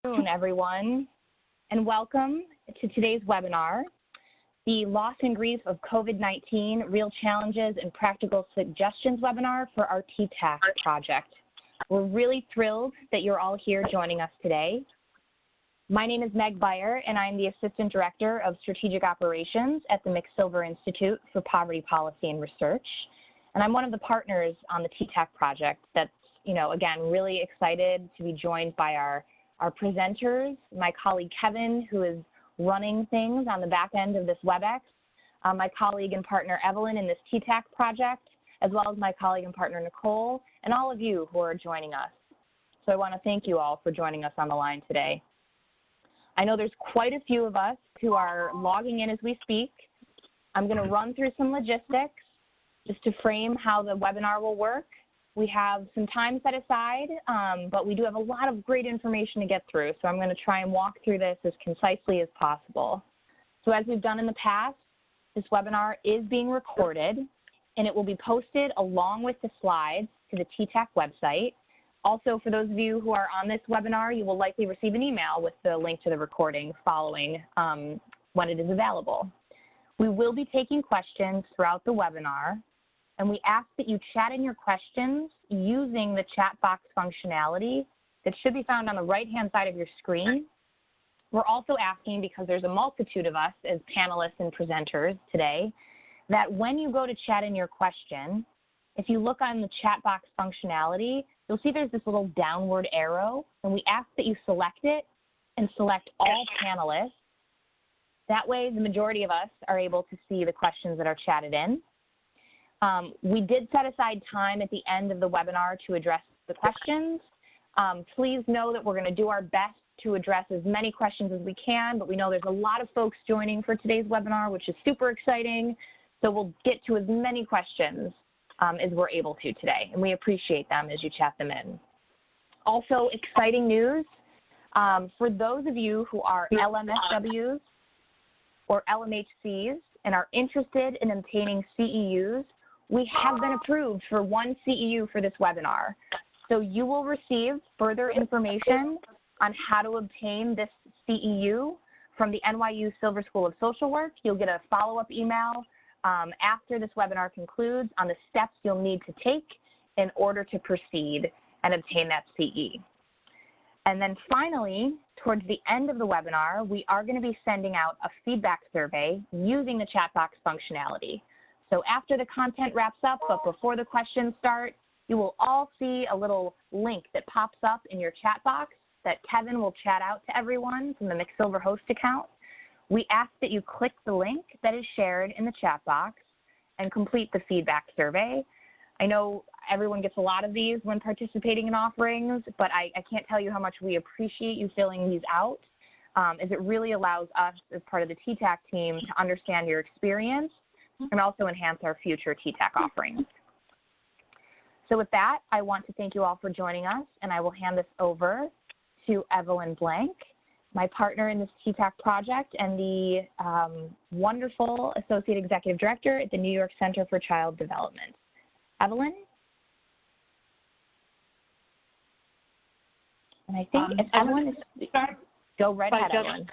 afternoon, everyone, and welcome to today's webinar, the Loss and Grief of COVID-19, Real Challenges and Practical Suggestions webinar for our TTAC project. We're really thrilled that you're all here joining us today. My name is Meg Beyer, and I'm the Assistant Director of Strategic Operations at the McSilver Institute for Poverty Policy and Research. And I'm one of the partners on the TTAC project that's, again, really excited to be joined by our presenters, my colleague Kevin, who is running things on the back end of this WebEx, my colleague and partner Evelyn in this TTAC project, as well as my colleague and partner Nicole, and all of you who are joining us. So I want to thank you all for joining us on the line today. I know there's quite a few of us who are logging in as we speak. I'm going to run through some logistics just to frame how the webinar will work. We have some time set aside, but we do have a lot of great information to get through, so I'm going to try and walk through this as concisely as possible. So as we've done in the past, this webinar is being recorded, and it will be posted along with the slides to the TTAC website. Also, for those of you who are on this webinar, you will likely receive an email with the link to the recording following when it is available. We will be taking questions throughout the webinar, and we ask that you chat in your questions using the chat box functionality that should be found on the right-hand side of your screen. We're also asking, because there's a multitude of us as panelists and presenters today, that when you go to chat in your question, if you look on the chat box functionality, you'll see there's this little downward arrow, and we ask that you select it and select all panelists. That way, the majority of us are able to see the questions that are chatted in. We did set aside time at the end of the webinar to address the questions. Please know that we're going to do our best to address as many questions as we can, but we know there's a lot of folks joining for today's webinar, which is super exciting. So we'll get to as many questions as we're able to today, and we appreciate them as you chat them in. Also, exciting news, for those of you who are LMSWs or LMHCs and are interested in obtaining CEUs, we have been approved for one CEU for this webinar. So you will receive further information on how to obtain this CEU from the NYU Silver School of Social Work. You'll get a follow-up email after this webinar concludes on the steps you'll need to take in order to proceed and obtain that CE. And then finally, towards the end of the webinar, we are going to be sending out a feedback survey using the chat box functionality. So after the content wraps up, but before the questions start, you will all see a little link that pops up in your chat box that Kevin will chat out to everyone from the McSilver host account. We ask that you click the link that is shared in the chat box and complete the feedback survey. I know everyone gets a lot of these when participating in offerings, but I can't tell you how much we appreciate you filling these out, as it really allows us as part of the TTAC team to understand your experience and also enhance our future TTAC offerings. So with that, I want to thank you all for joining us, and I will hand this over to Evelyn Blank, my partner in this TTAC project and the wonderful Associate Executive Director at the New York Center for Child Development. Evelyn? And I think if Evelyn is, go right ahead, Evelyn.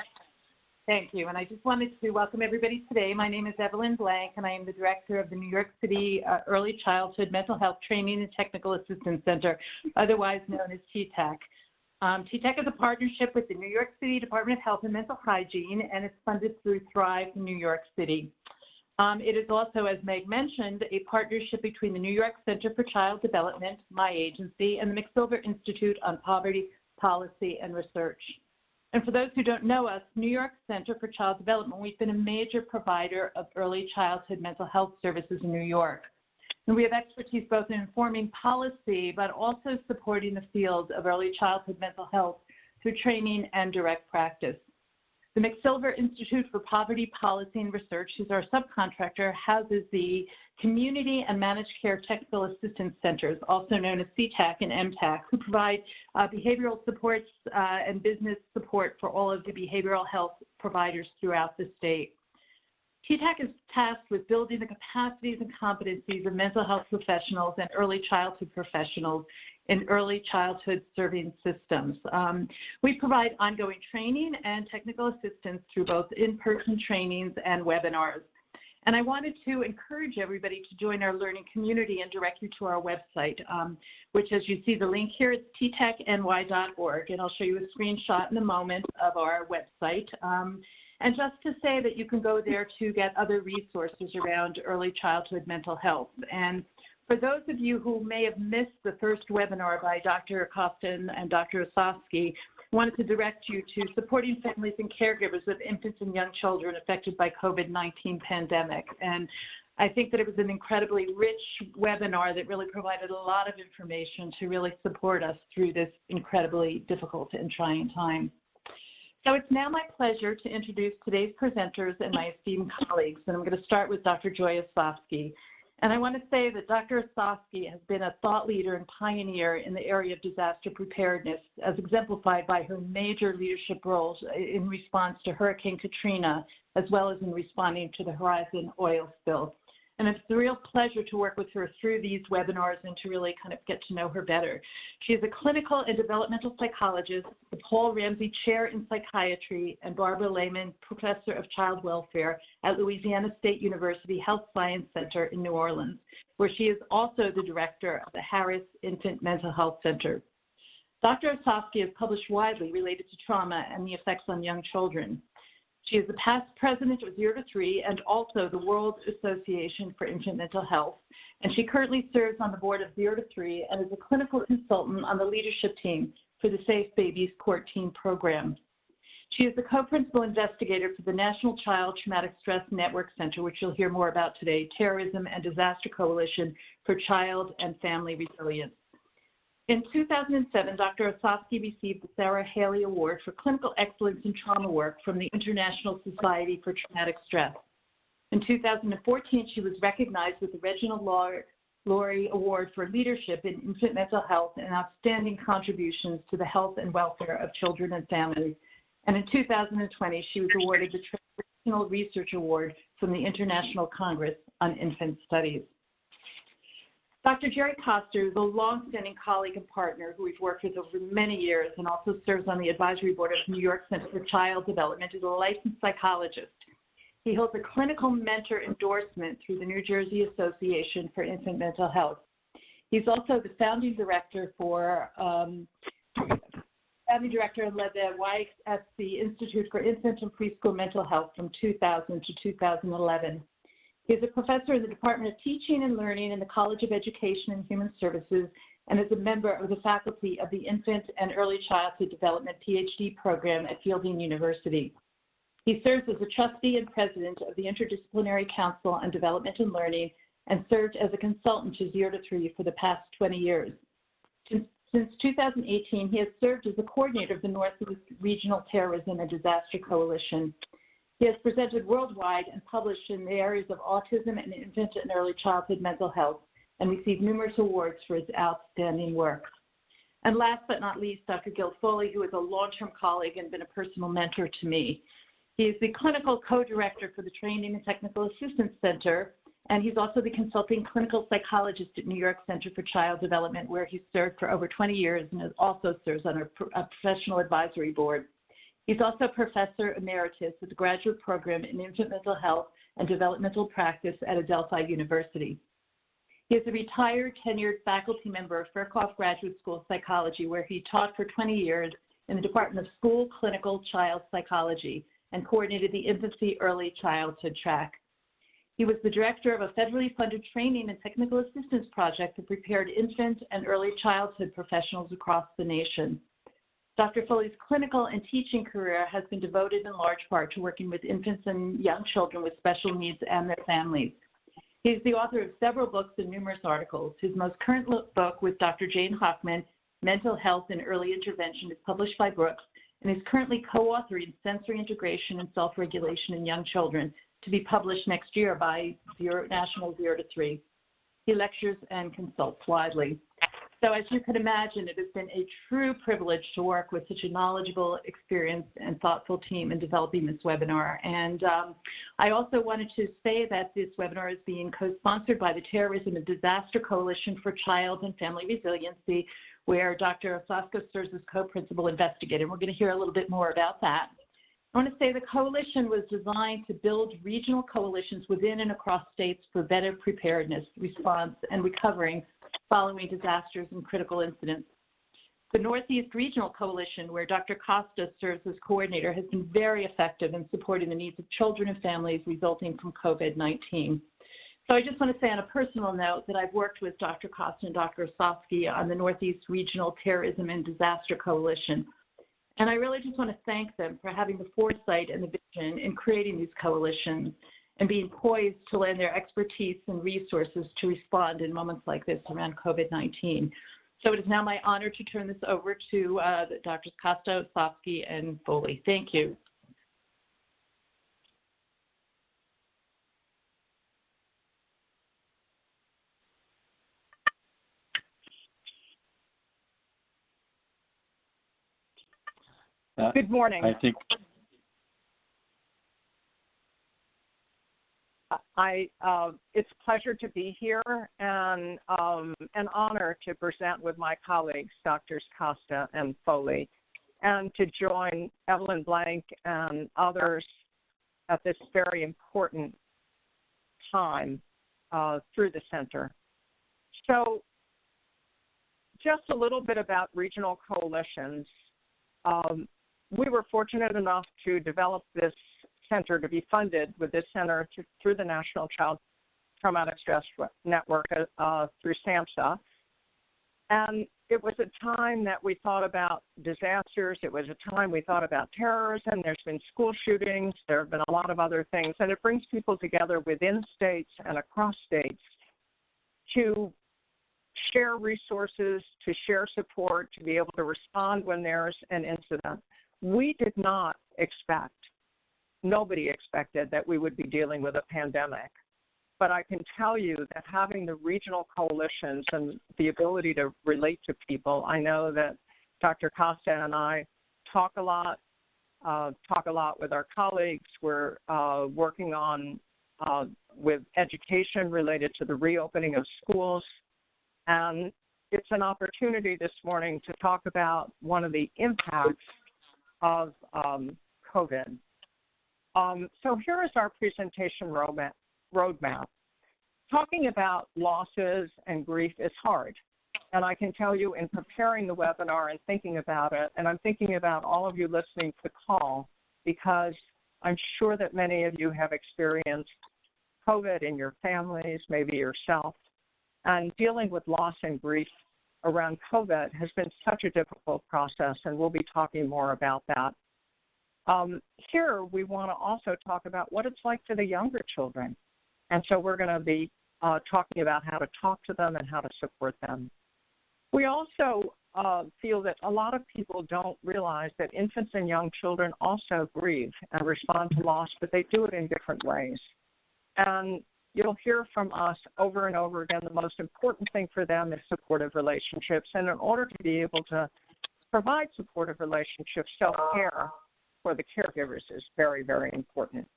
Thank you, and I just wanted to welcome everybody today. My name is Evelyn Blank, and I am the director of the New York City Early Childhood Mental Health Training and Technical Assistance Center, otherwise known as TTAC. TTAC is a partnership with the New York City Department of Health and Mental Hygiene, and it's funded through Thrive in New York City. It is also, as Meg mentioned, a partnership between the New York Center for Child Development, my agency, and the McSilver Institute on Poverty Policy and Research. And for those who don't know us, New York Center for Child Development, we've been a major provider of early childhood mental health services in New York. And we have expertise both in informing policy, but also supporting the field of early childhood mental health through training and direct practice. The McSilver Institute for Poverty Policy and Research, who's our subcontractor, houses the Community and Managed Care Technical Assistance Centers, also known as CTAC and MTAC, who provide behavioral supports and business support for all of the behavioral health providers throughout the state. TTAC is tasked with building the capacities and competencies of mental health professionals and early childhood professionals in early childhood serving systems. We provide ongoing training and technical assistance through both in-person trainings and webinars. And I wanted to encourage everybody to join our learning community and direct you to our website, which, as you see the link here, it's ttacny.org. And I'll show you a screenshot in a moment of our website. And just to say that you can go there to get other resources around early childhood mental health. And for those of you who may have missed the first webinar by Dr. Costa and Dr. Osofsky, I wanted to direct you to supporting families and caregivers of infants and young children affected by COVID-19 pandemic. And I think that it was an incredibly rich webinar that really provided a lot of information to really support us through this incredibly difficult and trying time. So it's now my pleasure to introduce today's presenters and my esteemed colleagues. And I'm going to start with Dr. Joy Osofsky. And I want to say that Dr. Osofsky has been a thought leader and pioneer in the area of disaster preparedness, as exemplified by her major leadership roles in response to Hurricane Katrina, as well as in responding to the Horizon oil spill. And it's a real pleasure to work with her through these webinars and to really kind of get to know her better. She is a clinical and developmental psychologist, the Paul Ramsey Chair in Psychiatry, and Barbara Lehman Professor of Child Welfare at Louisiana State University Health Science Center in New Orleans, where she is also the director of the Harris Infant Mental Health Center. Dr. Osofsky has published widely related to trauma and the effects on young children. She is the past president of 0 to 3 and also the World Association for Infant Mental Health. And she currently serves on the board of 0 to 3 and is a clinical consultant on the leadership team for the Safe Babies Court Team program. She is the co-principal investigator for the National Child Traumatic Stress Network Center, which you'll hear more about today, Terrorism and Disaster Coalition for Child and Family Resilience. In 2007, Dr. Osofsky received the Sarah Haley Award for Clinical Excellence in Trauma Work from the International Society for Traumatic Stress. In 2014, she was recognized with the Reginald Laurie Award for Leadership in Infant Mental Health and Outstanding Contributions to the Health and Welfare of Children and Families. And in 2020, she was awarded the Translational Research Award from the International Congress on Infant Studies. Dr. Gerard Costa is a longstanding colleague and partner who we've worked with over many years and also serves on the advisory board of New York Center for Child Development as a licensed psychologist. He holds a clinical mentor endorsement through the New Jersey Association for Infant Mental Health. He's also the founding director and led the YXC Institute for Infant and Preschool Mental Health from 2000 to 2011. He is a professor in the Department of Teaching and Learning in the College of Education and Human Services and is a member of the faculty of the Infant and Early Childhood Development Ph.D. program at Fielding University. He serves as a trustee and president of the Interdisciplinary Council on Development and Learning and served as a consultant to 0 to 3 for the past 20 years. Since 2018, he has served as the coordinator of the Northeast Regional Terrorism and Disaster Coalition. He has presented worldwide and published in the areas of autism and infant and early childhood mental health and received numerous awards for his outstanding work. And last but not least, Dr. Gil Foley, who is a long-term colleague and been a personal mentor to me. He is the clinical co-director for the Training and Technical Assistance Center, and he's also the consulting clinical psychologist at New York Center for Child Development, where he's served for over 20 years and also serves on a professional advisory board. He's also professor emeritus at the graduate program in infant mental health and developmental practice at Adelphi University. He is a retired tenured faculty member of Furkoff Graduate School of Psychology, where he taught for 20 years in the Department of School Clinical Child Psychology and coordinated the Infancy Early Childhood track. He was the director of a federally funded training and technical assistance project that prepared infant and early childhood professionals across the nation. Dr. Foley's clinical and teaching career has been devoted in large part to working with infants and young children with special needs and their families. He is the author of several books and numerous articles. His most current book with Dr. Jane Hochman, Mental Health and Early Intervention, is published by Brooks and is currently co-authoring Sensory Integration and Self-Regulation in Young Children, to be published next year by National 0 to 3. He lectures and consults widely. So as you can imagine, it has been a true privilege to work with such a knowledgeable, experienced, and thoughtful team in developing this webinar. And I also wanted to say that this webinar is being co-sponsored by the Terrorism and Disaster Coalition for Child and Family Resiliency, where Dr. Osofsky serves as co-principal investigator. We're going to hear a little bit more about that. I want to say the coalition was designed to build regional coalitions within and across states for better preparedness, response, and recovering following disasters and critical incidents. The Northeast Regional Coalition, where Dr. Costa serves as coordinator, has been very effective in supporting the needs of children and families resulting from COVID-19. So I just want to say on a personal note that I've worked with Dr. Costa and Dr. Osofsky on the Northeast Regional Terrorism and Disaster Coalition. And I really just want to thank them for having the foresight and the vision in creating these coalitions and being poised to lend their expertise and resources to respond in moments like this around COVID-19. So it is now my honor to turn this over to Drs. Costa, Osofsky, and Foley. Thank you. Good morning. It's a pleasure to be here and an honor to present with my colleagues, Drs. Costa and Foley, and to join Evelyn Blank and others at this very important time through the center. So just a little bit about regional coalitions. We were fortunate enough to develop this center, to be funded with this center through the National Child Traumatic Stress Network through SAMHSA. And it was a time that we thought about disasters. It was a time we thought about terrorism. There's been school shootings. There have been a lot of other things. And it brings people together within states and across states to share resources, to share support, to be able to respond when there's an incident. We did not expect, nobody expected that we would be dealing with a pandemic. But I can tell you that having the regional coalitions and the ability to relate to people, I know that Dr. Costa and I talk a lot with our colleagues. We're working on with education related to the reopening of schools. And it's an opportunity this morning to talk about one of the impacts of COVID. So here is our presentation roadmap. Talking about losses and grief is hard. And I can tell you in preparing the webinar and thinking about it, and I'm thinking about all of you listening to the call, because I'm sure that many of you have experienced COVID in your families, maybe yourself. And dealing with loss and grief around COVID has been such a difficult process, and we'll be talking more about that. Here, we want to also talk about what it's like for the younger children. And so we're going to be talking about how to talk to them and how to support them. We also feel that a lot of people don't realize that infants and young children also grieve and respond to loss, but they do it in different ways. And you'll hear from us over and over again, the most important thing for them is supportive relationships. And in order to be able to provide supportive relationships, self-care for the caregivers is very, very important.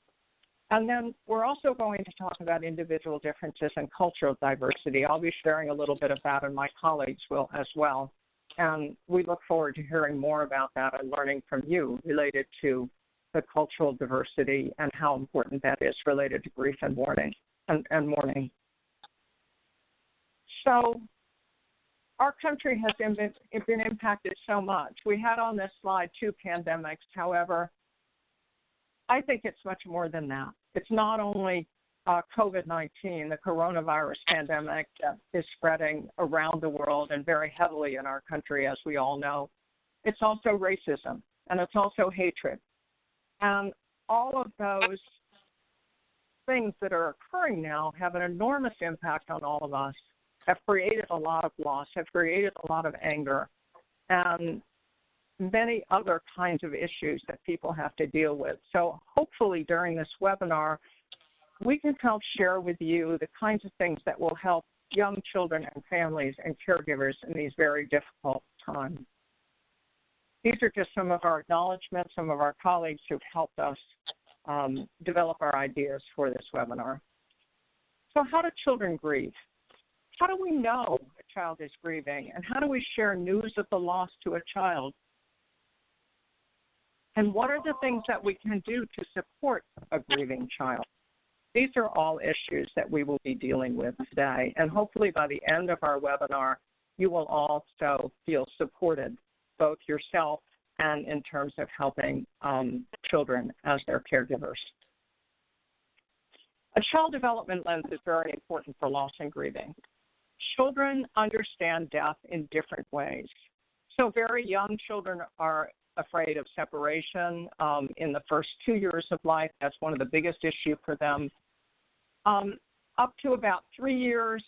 And then we're also going to talk about individual differences and cultural diversity. I'll be sharing a little bit of that, and my colleagues will as well. And we look forward to hearing more about that and learning from you related to the cultural diversity and how important that is related to grief and mourning. Mourning. So our country has been impacted so much. We had on this slide 2 pandemics. However, I think it's much more than that. It's not only COVID-19, the coronavirus pandemic that is spreading around the world and very heavily in our country, as we all know. It's also racism, and it's also hatred. And all of those things that are occurring now have an enormous impact on all of us, have created a lot of loss, have created a lot of anger, and many other kinds of issues that people have to deal with. So hopefully during this webinar, we can help share with you the kinds of things that will help young children and families and caregivers in these very difficult times. These are just some of our acknowledgments, some of our colleagues who've helped us develop our ideas for this webinar. So how do children grieve? How do we know a child is grieving? And how do we share news of the loss to a child? And what are the things that we can do to support a grieving child? These are all issues that we will be dealing with today. And hopefully by the end of our webinar, you will also feel supported, both yourself and in terms of helping children as their caregivers. A child development lens is very important for loss and grieving. Children understand death in different ways. So very young children are afraid of separation in the first 2 years of life. That's one of the biggest issues for them. Up to about 3 years,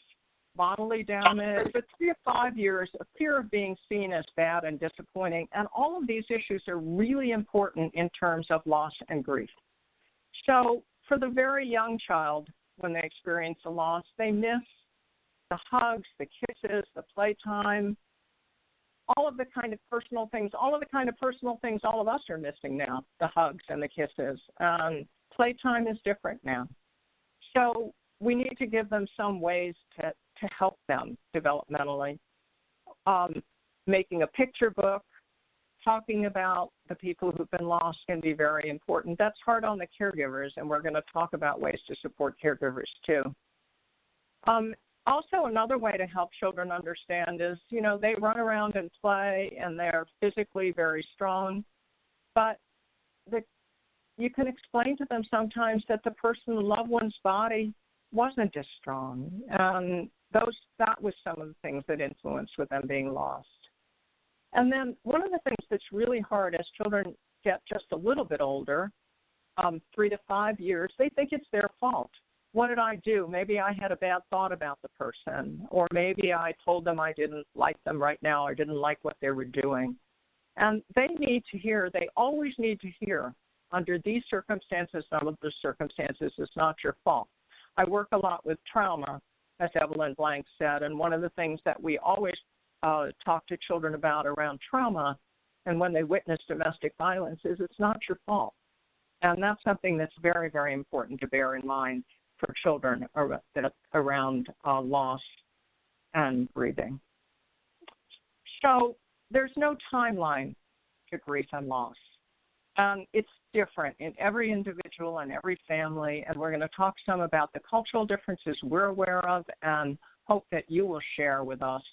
bodily damage, but 3 to 5 years, a fear of being seen as bad and disappointing. And all of these issues are really important in terms of loss and grief. So for the very young child, when they experience a loss, they miss the hugs, the kisses, the playtime, all of the kind of personal things, all of of us are missing now, the hugs and the kisses. Playtime is different now. So we need to give them some ways to help them developmentally. Making a picture book, talking about the people who've been lost can be very important. That's hard on the caregivers, and we're going to talk about ways to support caregivers too. Also, another way to help children understand is, they run around and play, and they're physically very strong, but you can explain to them sometimes that the loved one's body wasn't as strong. And that was some of the things that influenced with them being lost. And then one of the things that's really hard as children get just a little bit older, 3 to 5 years, they think it's their fault. What did I do? Maybe I had a bad thought about the person, or maybe I told them I didn't like them right now or didn't like what they were doing. And they always need to hear, under these circumstances, some of the circumstances, it's not your fault. I work a lot with trauma, as Evelyn Blank said, and one of the things that we always talk to children about around trauma and when they witness domestic violence is it's not your fault. And that's something that's very, very important to bear in mind for children around loss and grieving. So there's no timeline to grief and loss. It's different in every individual and every family, and we're going to talk some about the cultural differences we're aware of and hope that you will share with us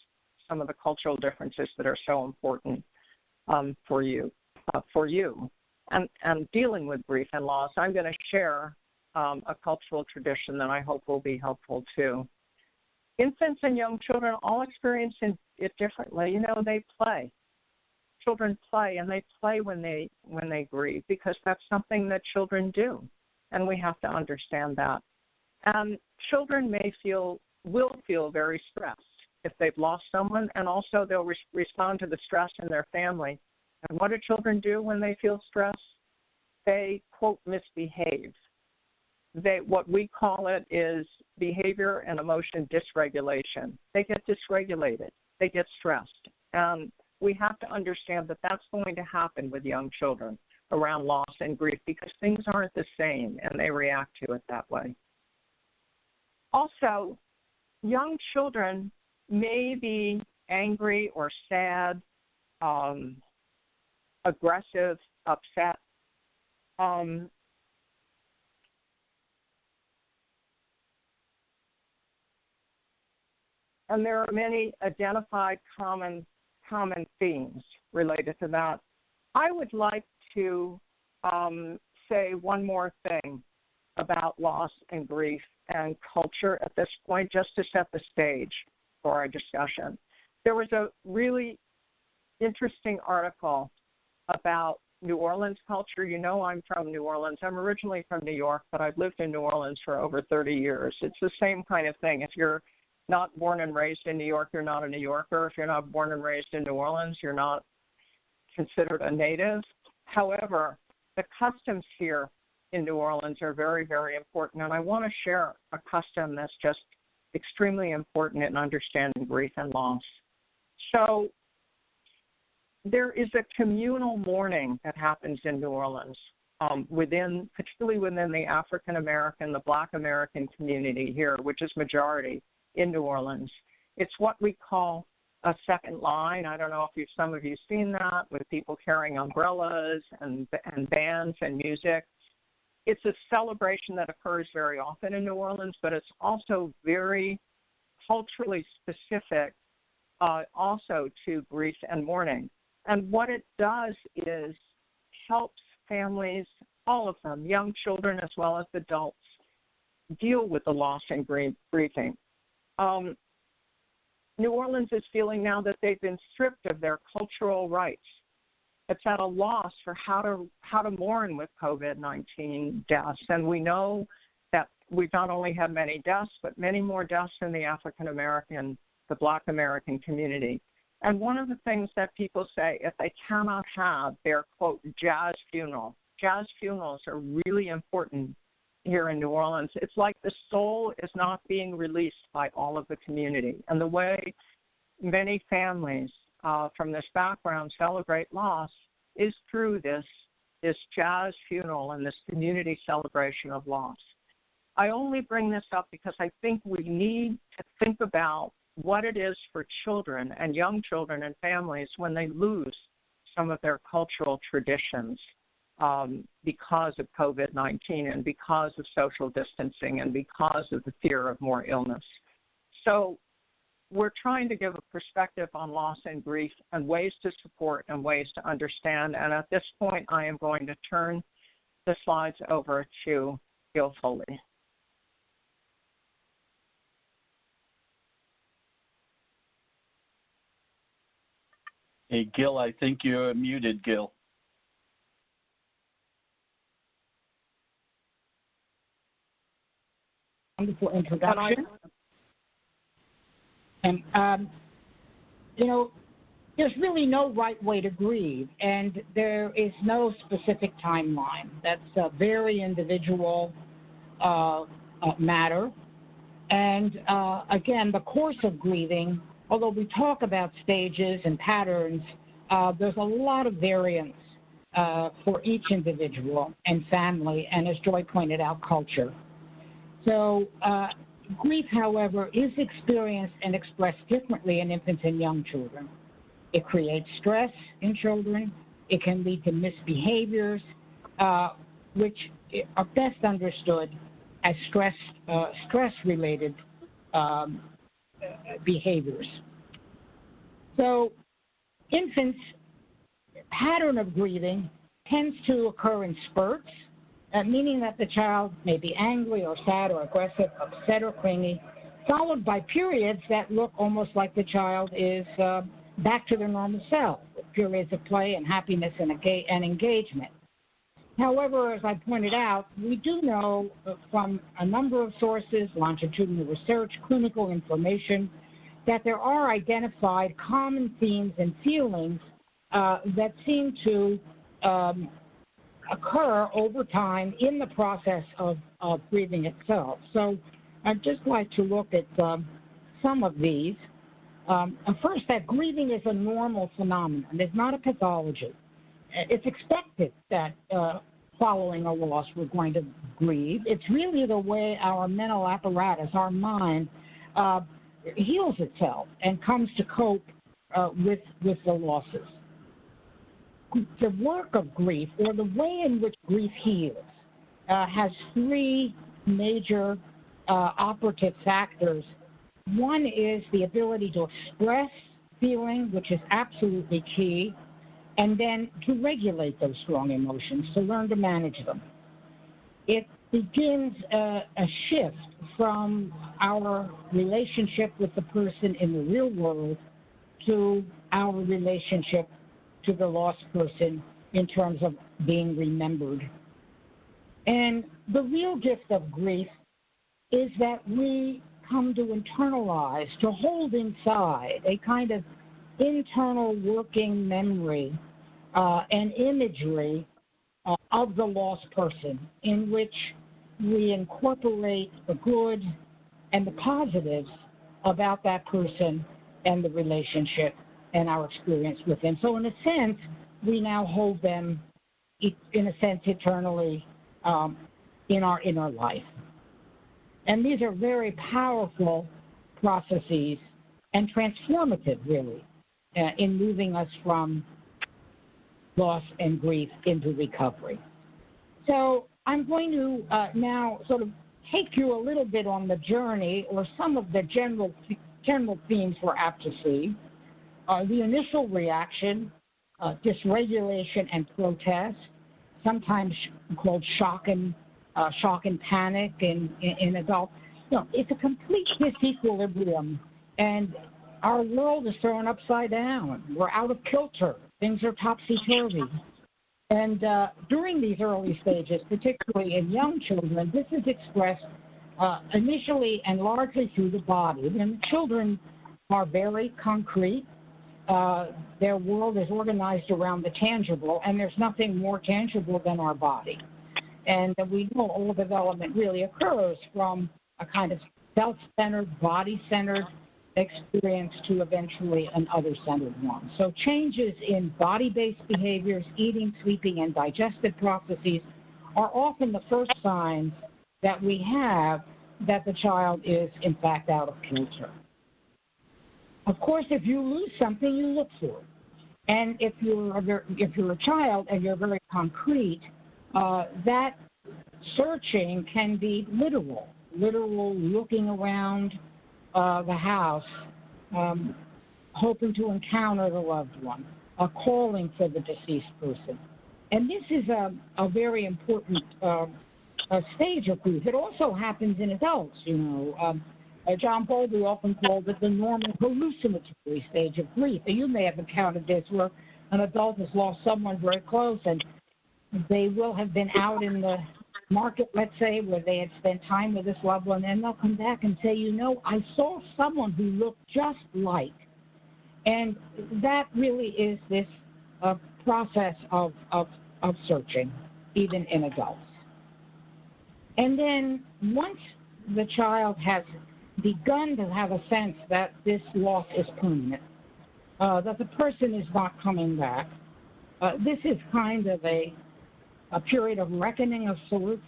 some of the cultural differences that are so important for you. And dealing with grief and loss, I'm going to share a cultural tradition that I hope will be helpful too. Infants and young children all experience it differently. They play. Children play, and they play when they grieve because that's something that children do, and we have to understand that. And children will feel very stressed if they've lost someone, and also they'll respond to the stress in their family. And what do children do when they feel stress? They, quote, misbehave. What we call it is behavior and emotion dysregulation. They get dysregulated. They get stressed. And we have to understand that that's going to happen with young children around loss and grief because things aren't the same, and they react to it that way. Also, young children may be angry or sad, aggressive, upset. And there are many identified common themes related to that. I would like to say one more thing about loss and grief and culture at this point, just to set the stage for our discussion. There was a really interesting article about New Orleans culture. I'm from New Orleans. I'm originally from New York, but I've lived in New Orleans for over 30 years. It's the same kind of thing. If you're not born and raised in New York, you're not a New Yorker. If you're not born and raised in New Orleans, you're not considered a native. However, the customs here in New Orleans are very, very important, and I want to share a custom that's just extremely important in understanding grief and loss. So there is a communal mourning that happens in New Orleans, particularly within the African American, the Black American community here, which is majority in New Orleans. It's what we call a second line. I don't know if some of you seen that with people carrying umbrellas and bands and music. It's a celebration that occurs very often in New Orleans, but it's also very culturally specific also to grief and mourning. And what it does is helps families, all of them, young children as well as adults, deal with the loss and grieving. New Orleans is feeling now that they've been stripped of their cultural rights. It's at a loss for how to mourn with COVID-19 deaths. And we know that we've not only had many deaths, but many more deaths in the African American, the Black American community. And one of the things that people say, if they cannot have their, quote, jazz funerals are really important here in New Orleans. It's like the soul is not being released by all of the community. And the way many families from this background celebrate loss is through this jazz funeral and this community celebration of loss. I only bring this up because I think we need to think about what it is for children and young children and families when they lose some of their cultural traditions because of COVID-19 and because of social distancing and because of the fear of more illness. So we're trying to give a perspective on loss and grief and ways to support and ways to understand. And at this point, I am going to turn the slides over to Gil Foley. Hey, Gil, I think you're muted, Gil. Wonderful introduction. And, there's really no right way to grieve, and there is no specific timeline. That's a very individual matter. And, again, the course of grieving, although we talk about stages and patterns, there's a lot of variance for each individual and family, and as Joy pointed out, culture. So grief, however, is experienced and expressed differently in infants and young children. It creates stress in children. It can lead to misbehaviors, which are best understood as stress-related behaviors. So infants' pattern of grieving tends to occur in spurts, meaning that the child may be angry or sad or aggressive, upset or clingy, followed by periods that look almost like the child is back to their normal self, periods of play and happiness and engagement. However, as I pointed out, we do know from a number of sources, longitudinal research, clinical information, that there are identified common themes and feelings that seem to occur over time in the process of grieving itself. So I'd just like to look at some of these. First, that grieving is a normal phenomenon. It's not a pathology. It's expected that following a loss we're going to grieve. It's really the way our mental apparatus, our mind, heals itself and comes to cope with the losses. The work of grief, or the way in which grief heals, has three major operative factors. One is the ability to express feeling, which is absolutely key, and then to regulate those strong emotions, to learn to manage them. It begins a shift from our relationship with the person in the real world to our relationship to the lost person in terms of being remembered. And the real gift of grief is that we come to internalize, to hold inside a kind of internal working memory and imagery of the lost person, in which we incorporate the good and the positives about that person and the relationship and our experience with them. So in a sense, we now hold them, in a sense, eternally in our inner life. And these are very powerful processes and transformative, really, in moving us from loss and grief into recovery. So I'm going to now sort of take you a little bit on the journey or some of the general themes we're apt to see. The initial reaction, dysregulation and protest, sometimes called shock and panic in adults. It's a complete disequilibrium, and our world is thrown upside down. We're out of kilter. Things are topsy-turvy. And during these early stages, particularly in young children, this is expressed initially and largely through the body. And children are very concrete. Their world is organized around the tangible, and there's nothing more tangible than our body. And we know all development really occurs from a kind of self-centered, body-centered experience to eventually an other-centered one. So changes in body-based behaviors, eating, sleeping, and digestive processes are often the first signs that we have that the child is, in fact, out of kilter. Of course, if you lose something, you look for it. And if you're a child and you're very concrete, that searching can be literal looking around the house, hoping to encounter the loved one, calling for the deceased person. And this is a very important stage of grief. It also happens in adults, John Bowlby often called it the normal hallucinatory stage of grief. And you may have encountered this where an adult has lost someone very close and they will have been out in the market, let's say, where they had spent time with this loved one, and they'll come back and say, I saw someone who looked just like. And that really is this process of searching, even in adults. And then once the child has begun to have a sense that this loss is permanent, that the person is not coming back, this is kind of a period of reckoning of sorts.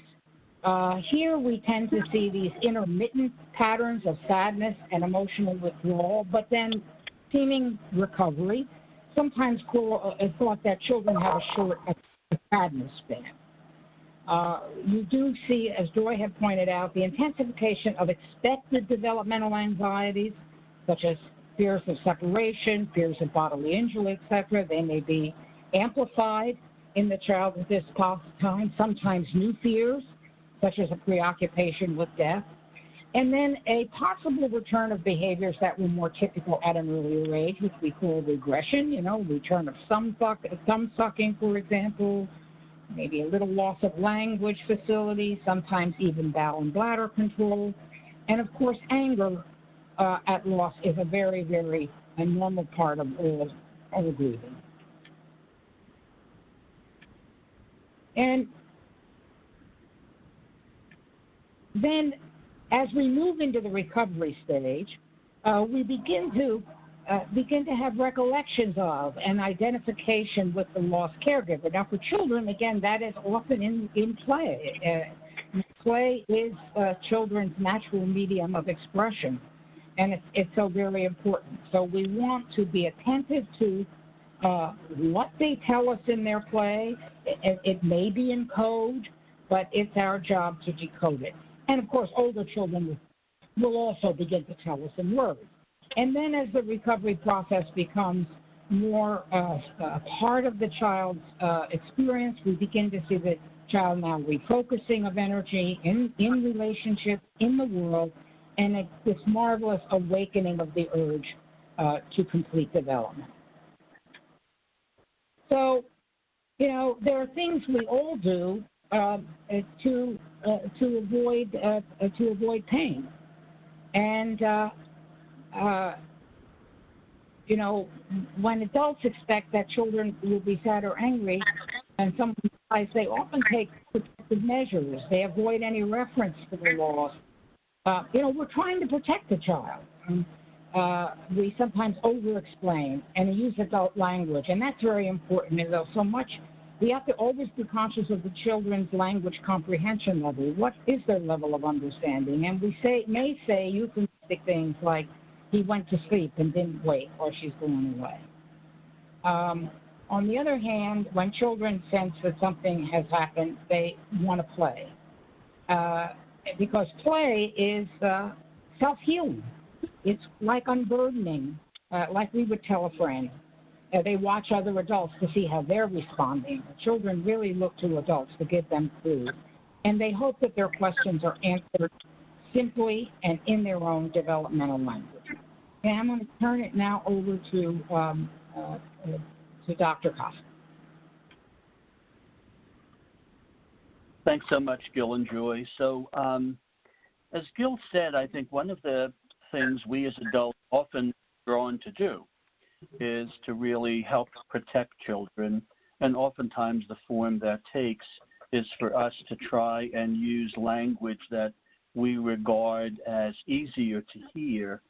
Here we tend to see these intermittent patterns of sadness and emotional withdrawal, but then seeming recovery. Sometimes it's thought that children have a short sadness span. You do see, as Joy had pointed out, the intensification of expected developmental anxieties, such as fears of separation, fears of bodily injury, etc. They may be amplified in the child at this time, sometimes new fears, such as a preoccupation with death, and then a possible return of behaviors that were more typical at an earlier age, which we call regression, return of thumb sucking, for example, maybe a little loss of language facility, sometimes even bowel and bladder control. And of course, anger at loss is a very, very normal part of all grieving. And then as we move into the recovery stage, we begin to have recollections of and identification with the lost caregiver. Now, for children, again, that is often in play. Play is children's natural medium of expression, and it's so very important. So we want to be attentive to what they tell us in their play. It may be in code, but it's our job to decode it. And, of course, older children will also begin to tell us in words. And then as the recovery process becomes more a part of the child's experience, we begin to see the child now refocusing of energy in relationships, in the world, and it's this marvelous awakening of the urge to complete development. So, there are things we all do to avoid pain, and when adults expect that children will be sad or angry, and sometimes they often take protective measures. They avoid any reference to the loss. We're trying to protect the child. We sometimes over-explain and use adult language, and that's very important. And so much, we have to always be conscious of the children's language comprehension level. What is their level of understanding? And we may say euphemistic things like, he went to sleep and didn't wake, or she's going away. On the other hand, when children sense that something has happened, they want to play. Because play is self-healing. It's like unburdening, like we would tell a friend. They watch other adults to see how they're responding. Children really look to adults to give them clues. And they hope that their questions are answered simply and in their own developmental language. Okay, I'm going to turn it now over to Dr. Costa. Thanks so much, Gil and Joy. So as Gil said, I think one of the things we as adults often drawn to do is to really help protect children, and oftentimes the form that takes is for us to try and use language that we regard as easier to hear.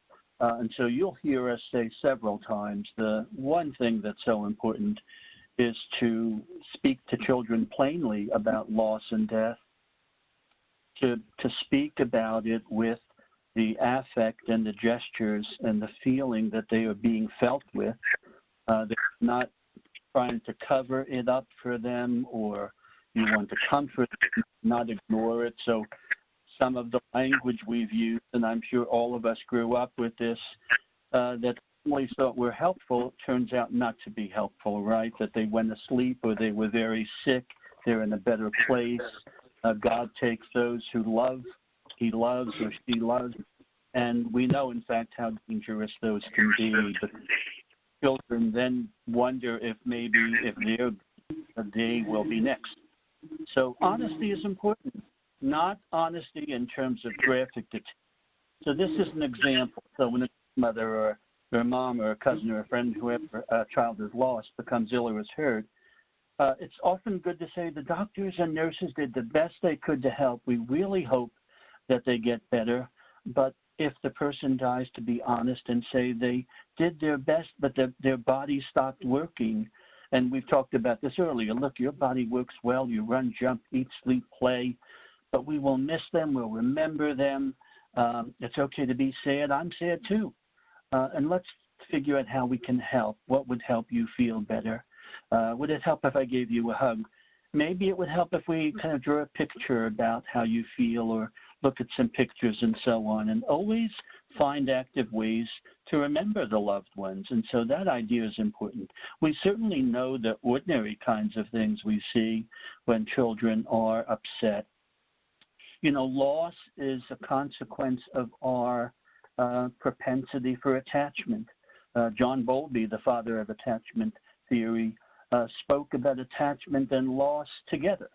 And so you'll hear us say several times, the one thing that's so important is to speak to children plainly about loss and death, to speak about it with the affect and the gestures and the feeling that they are being felt with. They're not trying to cover it up for them, or you want to comfort them, not ignore it. So some of the language we've used, and I'm sure all of us grew up with this, that families thought were helpful, turns out not to be helpful, right? That they went asleep or they were very sick, they're in a better place. God takes those who love, he loves or she loves, and we know, in fact, how dangerous those can be. But children then wonder if maybe if their day will be next. So honesty is important, not honesty in terms of graphic detail. So this is an example. So when a mother or their mom or a cousin or a friend, whoever a child is lost, becomes ill or is hurt, it's often good to say the doctors and nurses did the best they could to help. We really hope that they get better. But if the person dies, to be honest and say they did their best, but their body stopped working. And we've talked about this earlier. Look, your body works well. You run, jump, eat, sleep, play. But we will miss them. We'll remember them. It's okay to be sad. I'm sad too. And let's figure out how we can help. What would help you feel better? Would it help if I gave you a hug? Maybe it would help if we kind of draw a picture about how you feel, or look at some pictures and so on, and always find active ways to remember the loved ones. And so that idea is important. We certainly know the ordinary kinds of things we see when children are upset. You know, loss is a consequence of our propensity for attachment. John Bowlby, the father of attachment theory, spoke about attachment and loss together,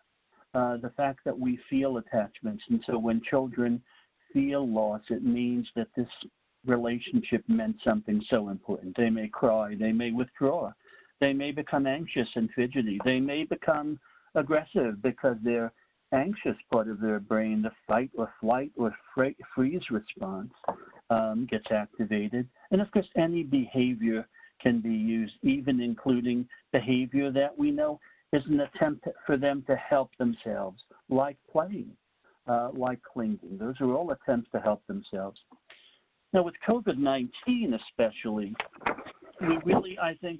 the fact that we feel attachments. And so when children feel loss, it means that this relationship meant something so important. They may cry, they may withdraw, they may become anxious and fidgety, they may become aggressive because their anxious part of their brain, the fight or flight or freeze response, gets activated. And of course, any behavior can be used, even including behavior that we know is an attempt for them to help themselves, like playing, like clinging. Those are all attempts to help themselves. Now, with COVID-19 especially, we really, I think,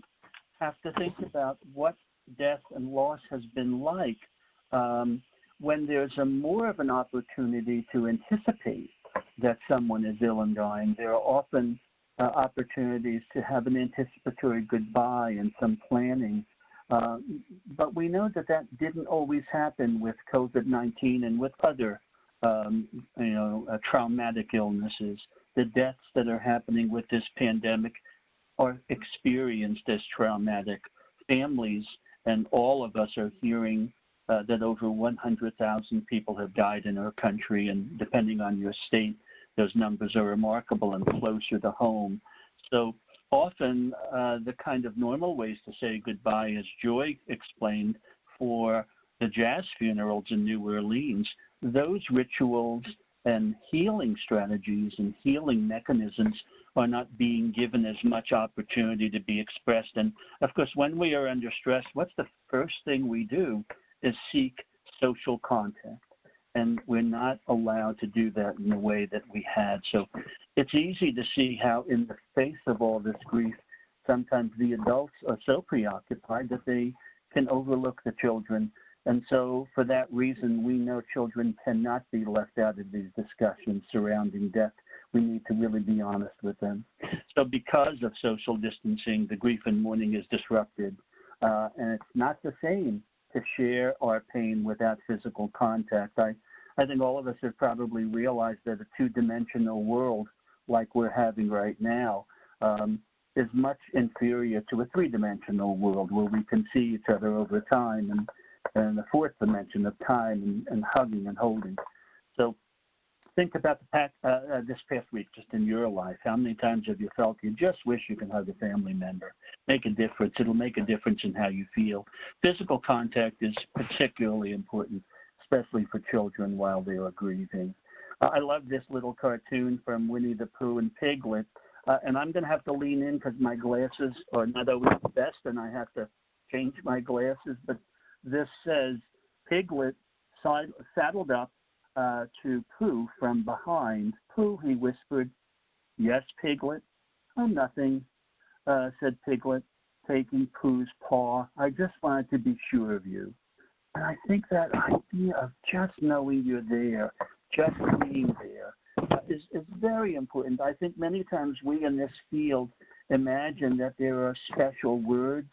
have to think about what death and loss has been like when there's more of an opportunity to anticipate that someone is ill and dying. There are often opportunities to have an anticipatory goodbye and some planning. But we know that that didn't always happen with COVID-19 and with other, traumatic illnesses. The deaths that are happening with this pandemic are experienced as traumatic. Families and all of us are hearing that over 100,000 people have died in our country, and depending on your state, those numbers are remarkable and closer to home. So often the kind of normal ways to say goodbye, as Joy explained, for the jazz funerals in New Orleans, those rituals and healing strategies and healing mechanisms are not being given as much opportunity to be expressed. And of course, when we are under stress, what's the first thing we do is seek social contact. and we're not allowed to do that in the way that we had. So it's easy to see how in the face of all this grief, sometimes the adults are so preoccupied that they can overlook the children. And so for that reason, we know children cannot be left out of these discussions surrounding death. We need to really be honest with them. So because of social distancing, the grief and mourning is disrupted. And it's not the same to share our pain without physical contact. I think all of us have probably realized that a two-dimensional world like we're having right now is much inferior to a three-dimensional world where we can see each other over time and the fourth dimension of time and hugging and holding. So think about this past week just in your life. How many times have you felt you just wish you could hug a family member? Make a difference. It'll make a difference in how you feel. Physical contact is particularly important, especially for children while they are grieving. I love this little cartoon from Winnie the Pooh and Piglet, and I'm going to have to lean in because my glasses are not always the best, and I have to change my glasses. But this says, Piglet saddled up to Pooh from behind. Pooh, he whispered. Yes, Piglet? Oh, nothing, said Piglet, taking Pooh's paw. I just wanted to be sure of you. And I think that idea of just knowing you're there, just being there, is very important. I think many times we in this field imagine that there are special words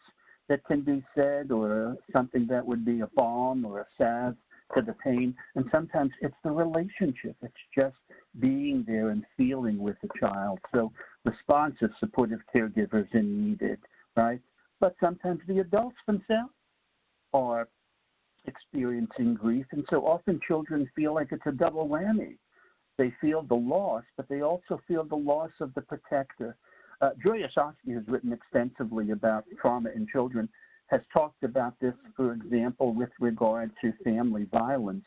that can be said or something that would be a balm or a salve to the pain. And sometimes it's the relationship. It's just being there and feeling with the child. So responsive, supportive caregivers are needed, right? But sometimes the adults themselves are experiencing grief. And so often children feel like it's a double whammy. They feel the loss, but they also feel the loss of the protector. Joy Osofsky has written extensively about trauma in children, has talked about this, for example, with regard to family violence.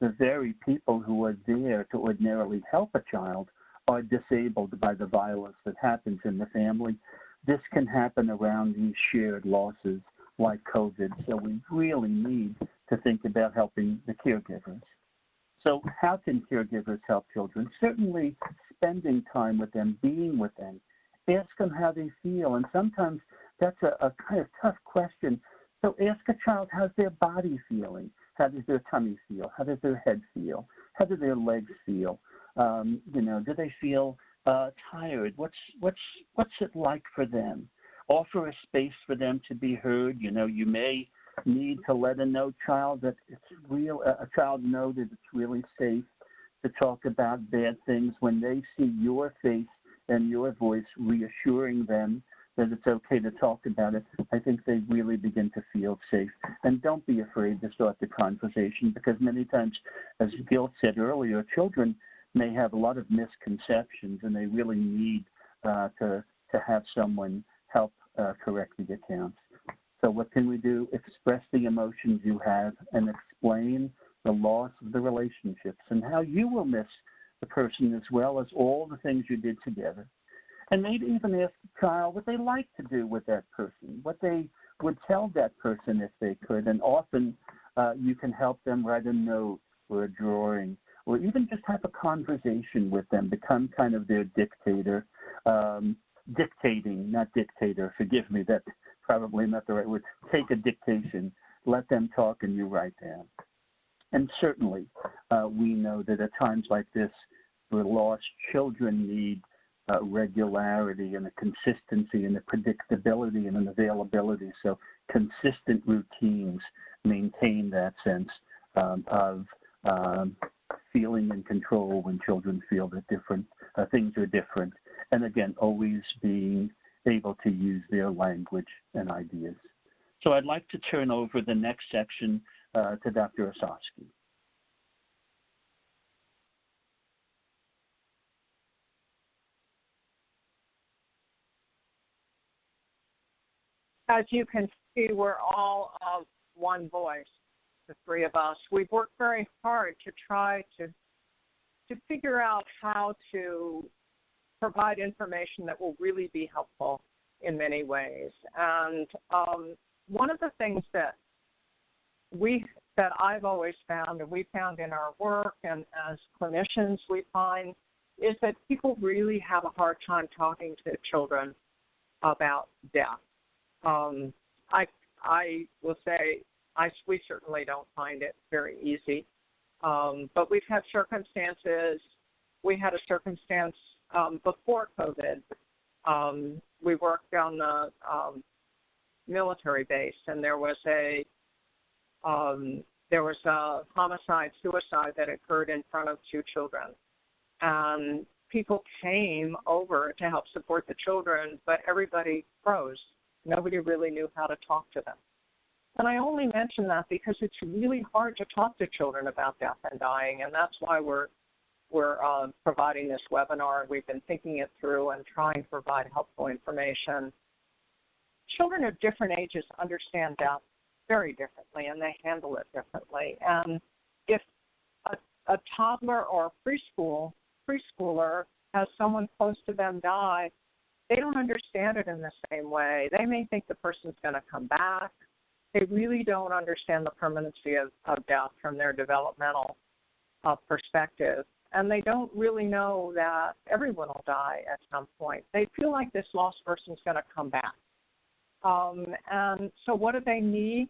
The very people who are there to ordinarily help a child are disabled by the violence that happens in the family. This can happen around these shared losses like COVID, so we really need to think about helping the caregivers. So how can caregivers help children? Certainly spending time with them, being with them, ask them how they feel. And sometimes that's a kind of tough question. So ask a child, how's their body feeling? How does their tummy feel? How does their head feel? How do their legs feel? Do they feel tired? What's it like for them? Offer a space for them to be heard. You may need to let a child know that it's really safe to talk about bad things when they see your face and your voice reassuring them that it's okay to talk about it. I think they really begin to feel safe. And don't be afraid to start the conversation, because many times, as Gil said earlier, children may have a lot of misconceptions and they really need to have someone help correct the accounts. So what can we do? Express the emotions you have and explain the loss of the relationships and how you will miss the person as well as all the things you did together. And maybe even ask the child what they like to do with that person, what they would tell that person if they could. And often you can help them write a note or a drawing, or even just have a conversation with them, become kind of their dictator, dictating, not dictator, forgive me, that's probably not the right word. Take a dictation, let them talk, and you write down. And certainly we know that at times like this, for lost children need regularity and a consistency and a predictability and an availability. So consistent routines maintain that sense of feeling in control when children feel that different things are different. And again, always being able to use their language and ideas. So I'd like to turn over the next section to Dr. Osofsky. As you can see, we're all of one voice, the three of us. We've worked very hard to try to figure out how to provide information that will really be helpful in many ways. And one of the things that we that I've always found, and we found in our work and as clinicians we find, is that people really have a hard time talking to children about death. I will say we certainly don't find it very easy, but we've had circumstances. We had a circumstance before COVID. We worked on the military base, and there was a homicide, suicide that occurred in front of 2 children. And people came over to help support the children, but everybody froze. Nobody really knew how to talk to them. And I only mention that because it's really hard to talk to children about death and dying, and that's why we're providing this webinar. We've been thinking it through and trying to provide helpful information. Children of different ages understand death very differently, and they handle it differently. And if a toddler or a preschooler has someone close to them die, they don't understand it in the same way. They may think the person's going to come back. They really don't understand the permanency of death from their developmental perspective. And they don't really know that everyone will die at some point. They feel like this lost person's going to come back. And so what do they need?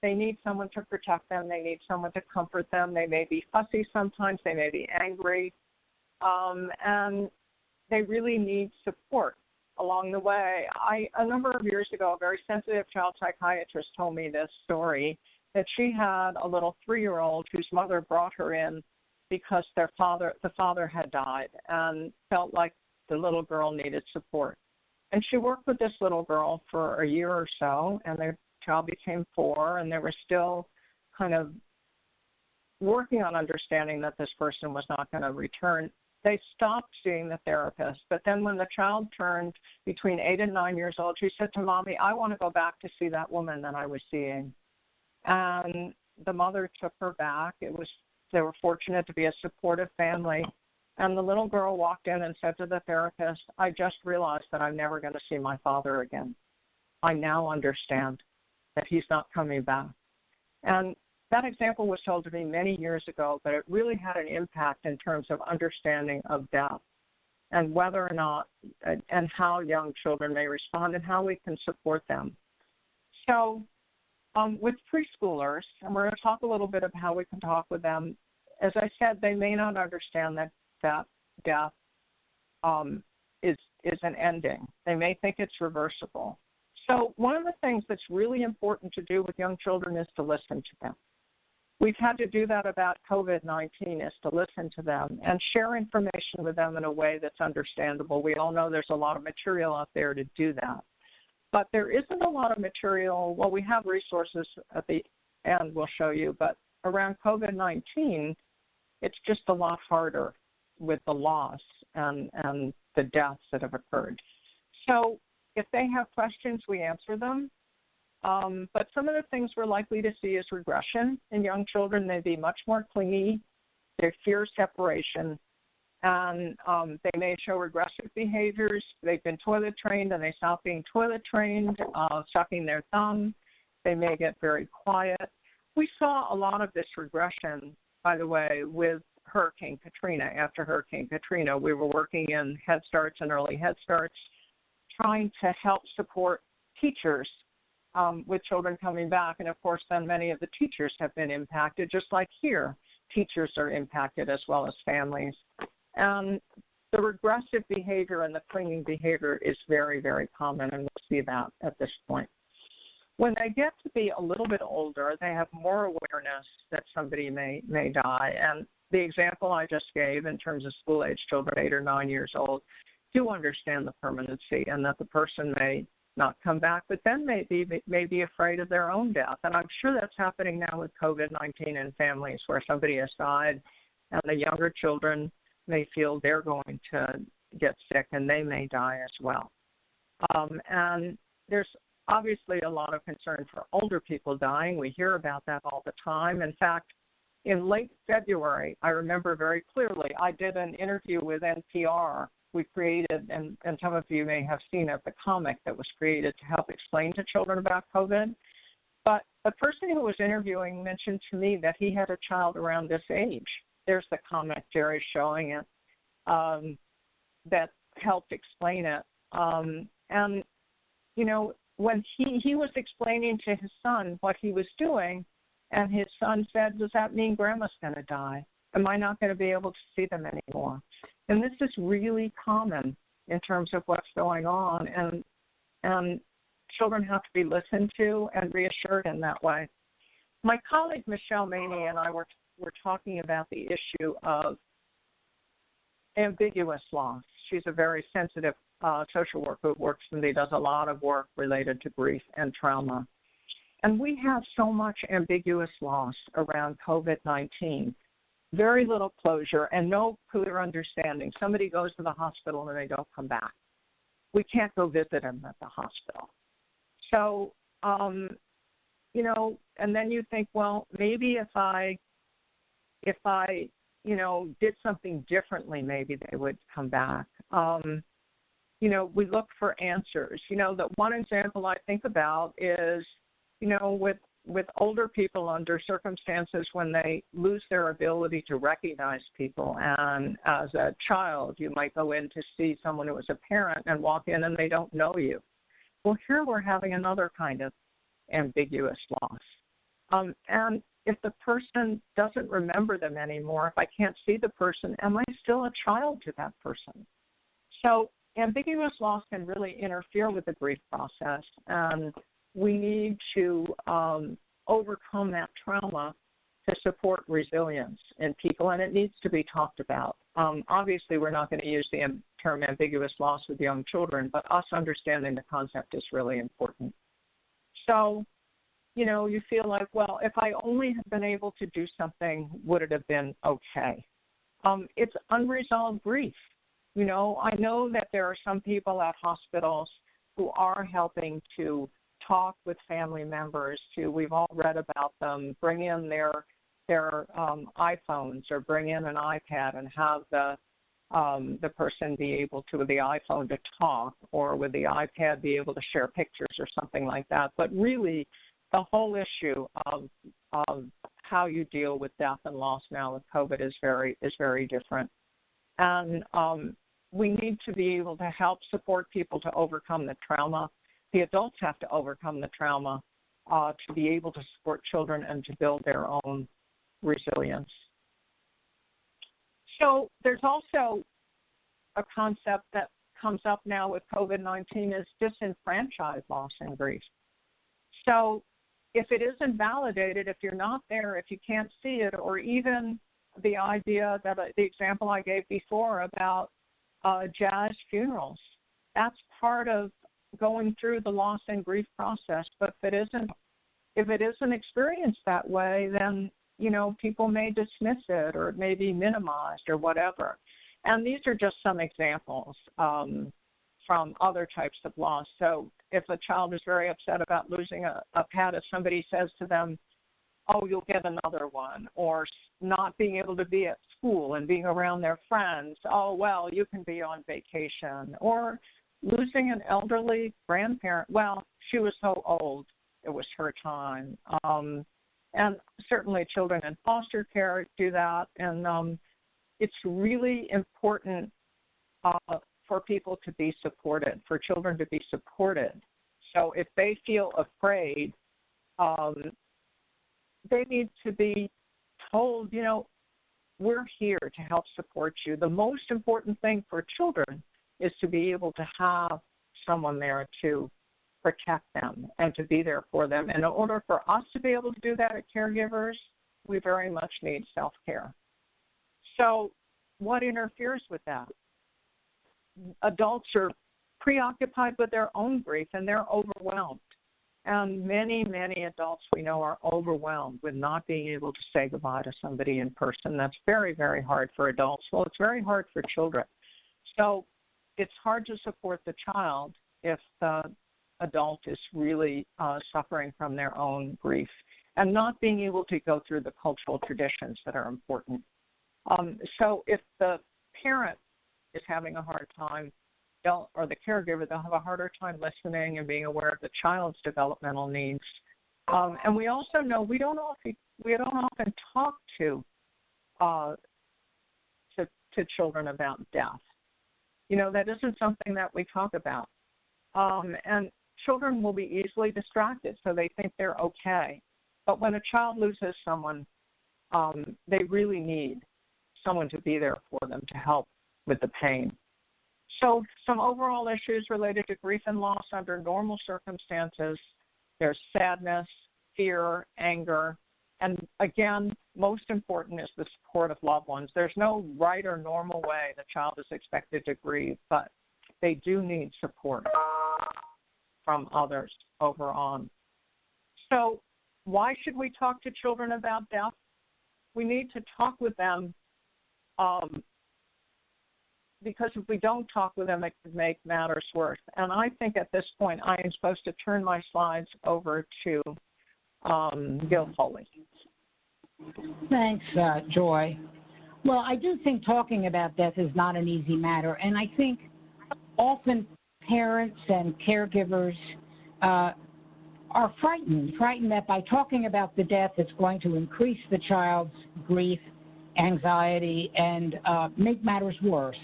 They need someone to protect them. They need someone to comfort them. They may be fussy sometimes. They may be angry. And they really need support along the way. A number of years ago, a very sensitive child psychiatrist told me this story, that she had a little 3-year-old whose mother brought her in because the father had died and felt like the little girl needed support. And she worked with this little girl for a year or so, and their child became 4, and they were still kind of working on understanding that this person was not going to return. They stopped seeing the therapist, but then when the child turned between 8 and 9 years old, she said to Mommy, I want to go back to see that woman that I was seeing. And the mother took her back. They were fortunate to be a supportive family. And the little girl walked in and said to the therapist, I just realized that I'm never going to see my father again. I now understand that he's not coming back. And that example was told to me many years ago, but it really had an impact in terms of understanding of death and whether or not and how young children may respond and how we can support them. So with preschoolers, and we're going to talk a little bit about how we can talk with them. As I said, they may not understand that death is an ending. They may think it's reversible. So one of the things that's really important to do with young children is to listen to them. We've had to do that about COVID-19, is to listen to them and share information with them in a way that's understandable. We all know there's a lot of material out there to do that. But there isn't a lot of material. Well, we have resources at the end we'll show you, but around COVID-19, it's just a lot harder with the loss and the deaths that have occurred. So if they have questions, we answer them. But some of the things we're likely to see is regression in young children. They'd be much more clingy. They fear separation. And they may show regressive behaviors. They've been toilet trained and they stop being toilet trained, sucking their thumb. They may get very quiet. We saw a lot of this regression, by the way, with Hurricane Katrina. After Hurricane Katrina, we were working in Head Starts and early Head Starts, trying to help support teachers with children coming back. And, of course, then many of the teachers have been impacted, just like here. Teachers are impacted as well as families. And the regressive behavior and the clinging behavior is very, very common, and we'll see that at this point. When they get to be a little bit older, they have more awareness that somebody may die. And the example I just gave in terms of school-age children, 8 or 9 years old, do understand the permanency and that the person may not come back, but then may be afraid of their own death. And I'm sure that's happening now with COVID-19 in families where somebody has died and the younger children may feel they're going to get sick and they may die as well. And there's obviously a lot of concern for older people dying. We hear about that all the time. In fact, in late February, I remember very clearly, I did an interview with NPR. We created, and some of you may have seen it, the comic that was created to help explain to children about COVID. But the person who was interviewing mentioned to me that he had a child around this age. There's the comment Jerry's showing it that helped explain it. And, you know, when he was explaining to his son what he was doing, and his son said, does that mean grandma's going to die? Am I not going to be able to see them anymore? And this is really common in terms of what's going on, and children have to be listened to and reassured in that way. My colleague Michelle Maney and I were talking about the issue of ambiguous loss. She's a very sensitive social worker who works for me, does a lot of work related to grief and trauma. And we have so much ambiguous loss around COVID-19. Very little closure and no clear understanding. Somebody goes to the hospital and they don't come back. We can't go visit them at the hospital. So, you know, and then you think, well, maybe if I, you know, did something differently, maybe they would come back. You know, we look for answers. You know, the one example I think about is, you know, with older people under circumstances when they lose their ability to recognize people. And as a child, you might go in to see someone who is a parent and walk in and they don't know you. Well, here we're having another kind of ambiguous loss. And if the person doesn't remember them anymore, if I can't see the person, am I still a child to that person? So ambiguous loss can really interfere with the grief process, and we need to overcome that trauma to support resilience in people, and it needs to be talked about. Obviously, we're not going to use the term ambiguous loss with young children, but us understanding the concept is really important. So, you know, you feel like, well, if I only had been able to do something, would it have been okay? It's unresolved grief. You know, I know that there are some people at hospitals who are helping to talk with family members to, we've all read about them, bring in their iPhones or bring in an iPad and have the person be able to, with the iPhone, to talk, or with the iPad be able to share pictures or something like that. But really, the whole issue of how you deal with death and loss now with COVID is very different. And we need to be able to help support people to overcome the trauma. The adults have to overcome the trauma to be able to support children and to build their own resilience. So there's also a concept that comes up now with COVID-19 is disenfranchised loss and grief. So if it isn't validated, if you're not there, if you can't see it, or even the idea that the example I gave before about jazz funerals, that's part of going through the loss and grief process. But if it isn't experienced that way, then, you know, people may dismiss it, or it may be minimized or whatever. And these are just some examples from other types of loss. So if a child is very upset about losing a pet, if somebody says to them, oh, you'll get another one, or not being able to be at school and being around their friends, oh, well, you can be on vacation, or losing an elderly grandparent, well, she was so old, it was her time. And certainly children in foster care do that, and it's really important for people to be supported, for children to be supported. So if they feel afraid, they need to be told, you know, we're here to help support you. The most important thing for children is to be able to have someone there to protect them and to be there for them. And in order for us to be able to do that as caregivers, we very much need self-care. So what interferes with that? Adults are preoccupied with their own grief, and they're overwhelmed. And many, many adults we know are overwhelmed with not being able to say goodbye to somebody in person. That's very, very hard for adults. Well, it's very hard for children. So it's hard to support the child if the adult is really suffering from their own grief and not being able to go through the cultural traditions that are important. So if the parent is having a hard time, or the caregiver, they'll have a harder time listening and being aware of the child's developmental needs. And we also know we don't often talk to children about death. You know, that isn't something that we talk about. And children will be easily distracted, so they think they're okay. But when a child loses someone, they really need someone to be there for them to help with the pain. So some overall issues related to grief and loss under normal circumstances. There's sadness, fear, anger, and again, most important is the support of loved ones. There's no right or normal way the child is expected to grieve, but they do need support from others over on. So why should we talk to children about death? We need to talk with them because if we don't talk with them, it could make matters worse. And I think at this point, I am supposed to turn my slides over to Gil Foley. Thanks, Joy. Well, I do think talking about death is not an easy matter, and I think often parents and caregivers are frightened that by talking about the death, it's going to increase the child's grief, anxiety, and make matters worse.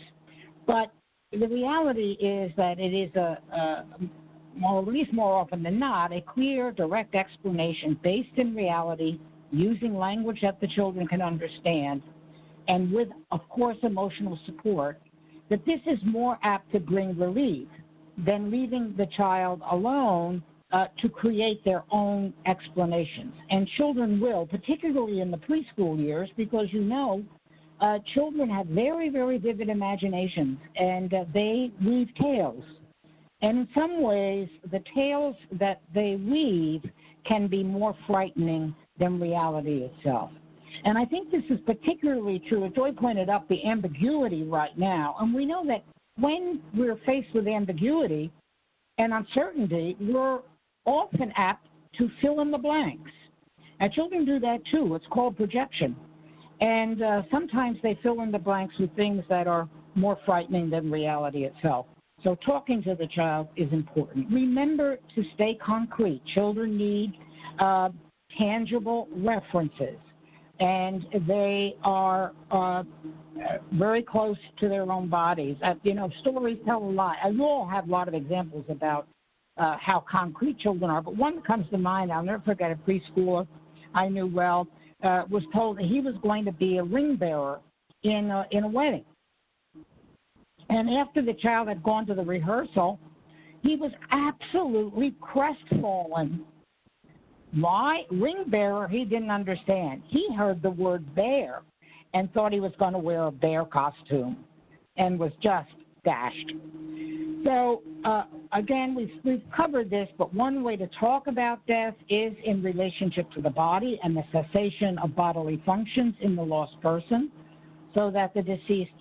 But the reality is that it is or at least more often than not, a clear, direct explanation based in reality, using language that the children can understand, and with, of course, emotional support, that this is more apt to bring relief than leaving the child alone to create their own explanations. And children will, particularly in the preschool years, because children have very, very vivid imaginations, and they weave tales. And in some ways, the tales that they weave can be more frightening than reality itself. And I think this is particularly true, as Joy pointed out, the ambiguity right now. And we know that when we're faced with ambiguity and uncertainty, we're often apt to fill in the blanks. And children do that too. It's called projection. And sometimes they fill in the blanks with things that are more frightening than reality itself. So talking to the child is important. Remember to stay concrete. Children need tangible references, and they are very close to their own bodies. Stories tell a lot. You all have a lot of examples about how concrete children are, but one that comes to mind, I'll never forget, a preschooler I knew well, was told that he was going to be a ring bearer in a wedding. And after the child had gone to the rehearsal, he was absolutely crestfallen. Why? Ring bearer, he didn't understand. He heard the word bear and thought he was going to wear a bear costume and was just dashed. So, again, we've covered this, but one way to talk about death is in relationship to the body and the cessation of bodily functions in the lost person, so that the deceased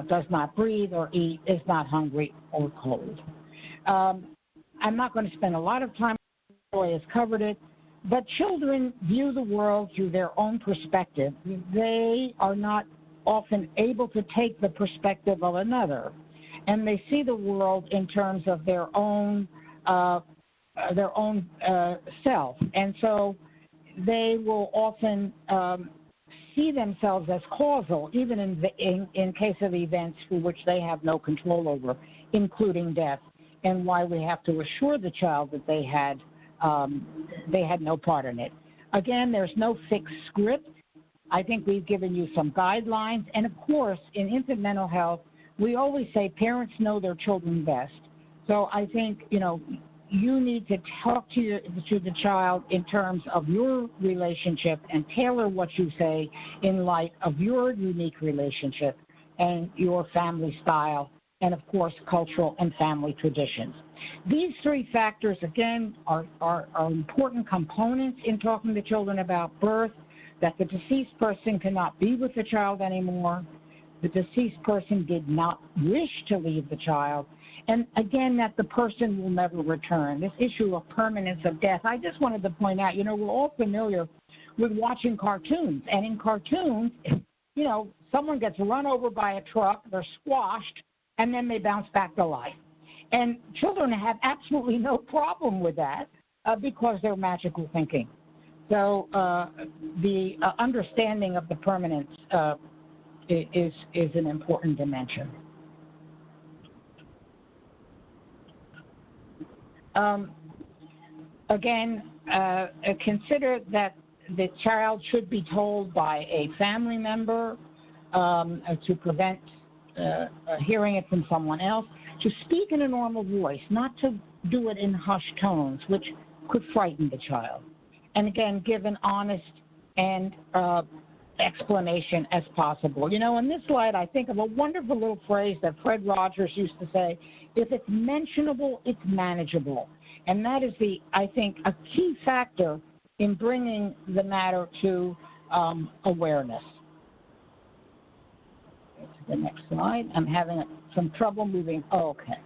does not breathe or eat, is not hungry or cold. I'm not going to spend a lot of time, Joy has covered it, but children view the world through their own perspective. They are not often able to take the perspective of another, and they see the world in terms of their own self. And so they will often see themselves as causal, even in case of events for which they have no control over, including death, and why we have to assure the child that they had no part in it. Again, there's no fixed script. I think we've given you some guidelines, and of course, in infant mental health, we always say parents know their children best. So I think you need to talk to the child in terms of your relationship and tailor what you say in light of your unique relationship and your family style and, of course, cultural and family traditions. These three factors, again, are important components in talking to children about birth, that the deceased person cannot be with the child anymore, the deceased person did not wish to leave the child, and again, that the person will never return. This issue of permanence of death, I just wanted to point out, we're all familiar with watching cartoons, and in cartoons, someone gets run over by a truck, they're squashed, and then they bounce back to life. And children have absolutely no problem with that. because they're magical thinking. So the understanding of the permanence is an important dimension. Again, consider that the child should be told by a family member to prevent hearing it from someone else, to speak in a normal voice, not to do it in hushed tones, which could frighten the child. And again, give an honest and explanation as possible. You know, in this slide, I think of a wonderful little phrase that Fred Rogers used to say, if it's mentionable, it's manageable. And that is I think, a key factor in bringing the matter to awareness. Go to the next slide. I'm having some trouble moving. Oh, okay.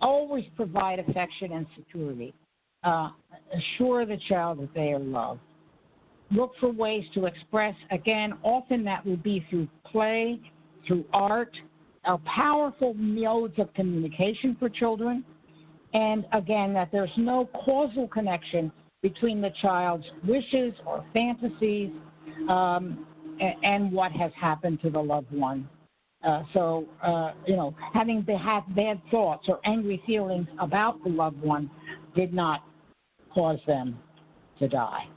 Always provide affection and security. Assure the child that they are loved. Look for ways to express, again, often that will be through play, through art, powerful modes of communication for children. And again, that there's no causal connection between the child's wishes or fantasies and what has happened to the loved one. You know, having bad thoughts or angry feelings about the loved one did not cause them to die.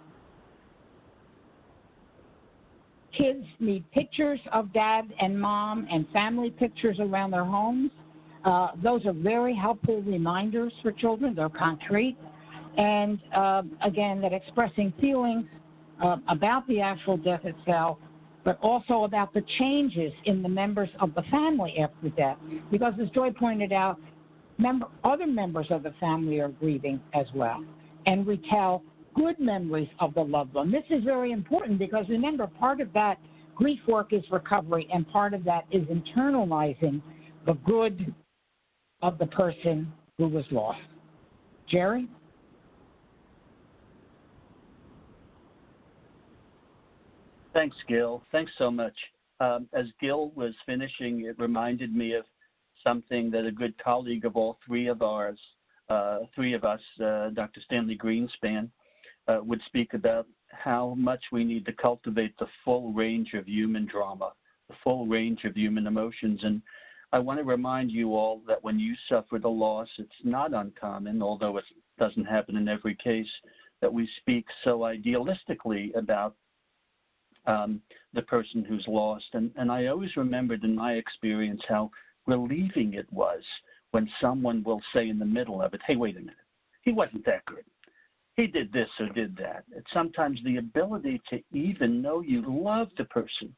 Kids need pictures of dad and mom and family pictures around their homes. Those are very helpful reminders for children. They're concrete. And again, that expressing feelings about the actual death itself, but also about the changes in the members of the family after death. Because as Joy pointed out, other members of the family are grieving as well. And retell good memories of the loved one. This is very important because remember, part of that grief work is recovery, and part of that is internalizing the good of the person who was lost. Jerry? Thanks, Gil. Thanks so much. As Gil was finishing, it reminded me of something that a good colleague of all three of us, Dr. Stanley Greenspan, would speak about how much we need to cultivate the full range of human drama, the full range of human emotions. And I want to remind you all that when you suffer the loss, it's not uncommon, although it doesn't happen in every case, that we speak so idealistically about the person who's lost. And I always remembered in my experience how relieving it was when someone will say in the middle of it, hey, wait a minute, he wasn't that good. He did this or did that. It's sometimes the ability to even know you love the person.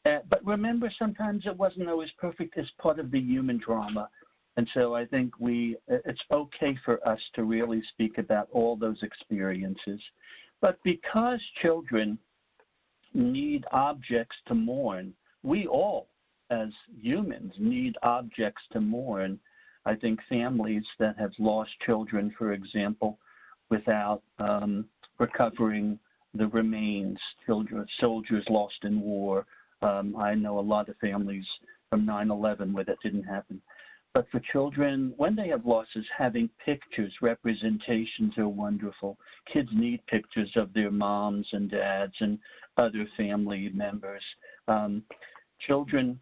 But remember, sometimes it wasn't always perfect as part of the human drama. And so I think it's okay for us to really speak about all those experiences. But because children need objects to mourn, we all as humans need objects to mourn. I think families that have lost children, for example, without recovering the remains, soldiers lost in war. I know a lot of families from 9/11 where that didn't happen. But for children, when they have losses, having pictures, representations are wonderful. Kids need pictures of their moms and dads and other family members. Children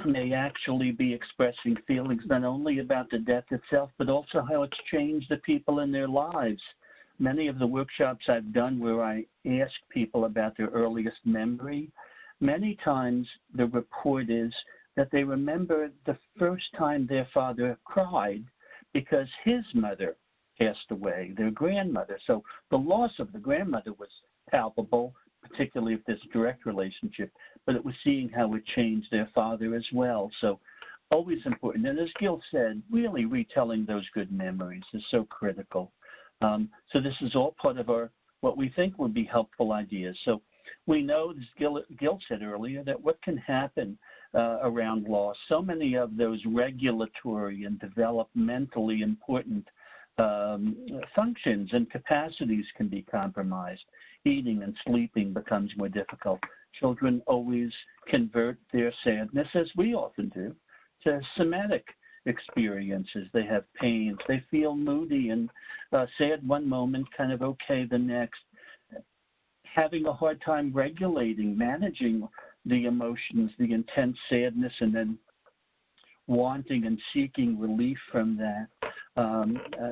may actually be expressing feelings not only about the death itself, but also how it's changed the people in their lives. Many of the workshops I've done where I ask people about their earliest memory, many times the report is that they remember the first time their father cried because his mother passed away, their grandmother. So the loss of the grandmother was palpable, particularly if there's a direct relationship, but it was seeing how it changed their father as well. So always important. And as Gil said, really retelling those good memories is so critical. So this is all part of what we think would be helpful ideas. So we know, as Gil said earlier, that what can happen around loss, so many of those regulatory and developmentally important functions and capacities can be compromised. Eating and sleeping becomes more difficult. Children always convert their sadness, as we often do, to somatic experiences. They have pains. They feel moody and sad one moment, kind of okay the next. Having a hard time regulating, managing the emotions, the intense sadness, and then wanting and seeking relief from that.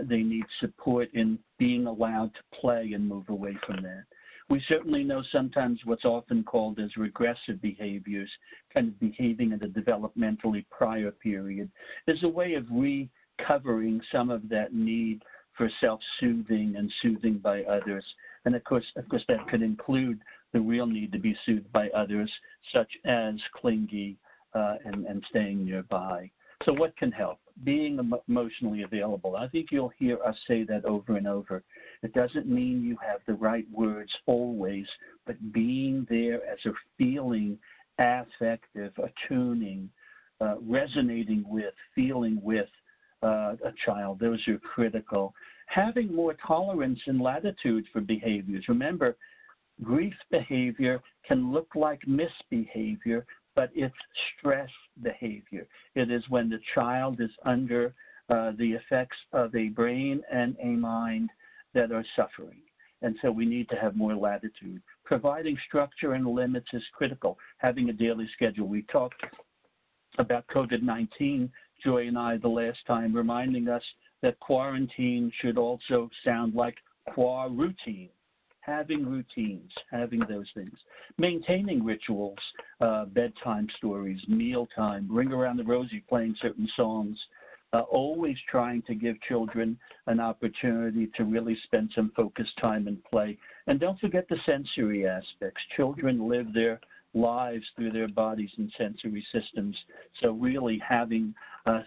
They need support in being allowed to play and move away from that. We certainly know sometimes what's often called as regressive behaviors, kind of behaving in a developmentally prior period, is a way of recovering some of that need for self-soothing and soothing by others. And of course that could include the real need to be soothed by others, such as clingy and staying nearby. So what can help? Being emotionally available. I think you'll hear us say that over and over. It doesn't mean you have the right words always, but being there as a feeling, affective, attuning, resonating with, feeling with a child. Those are critical. Having more tolerance and latitude for behaviors. Remember, grief behavior can look like misbehavior, but it's stress behavior. It is when the child is under the effects of a brain and a mind that are suffering. And so we need to have more latitude. Providing structure and limits is critical. Having a daily schedule. We talked about COVID-19, Joy and I, the last time, reminding us that quarantine should also sound like qua-routine. Having routines, having those things. Maintaining rituals, bedtime stories, mealtime, ring around the rosy, playing certain songs, always trying to give children an opportunity to really spend some focused time and play. And don't forget the sensory aspects. Children live their lives through their bodies and sensory systems. So really having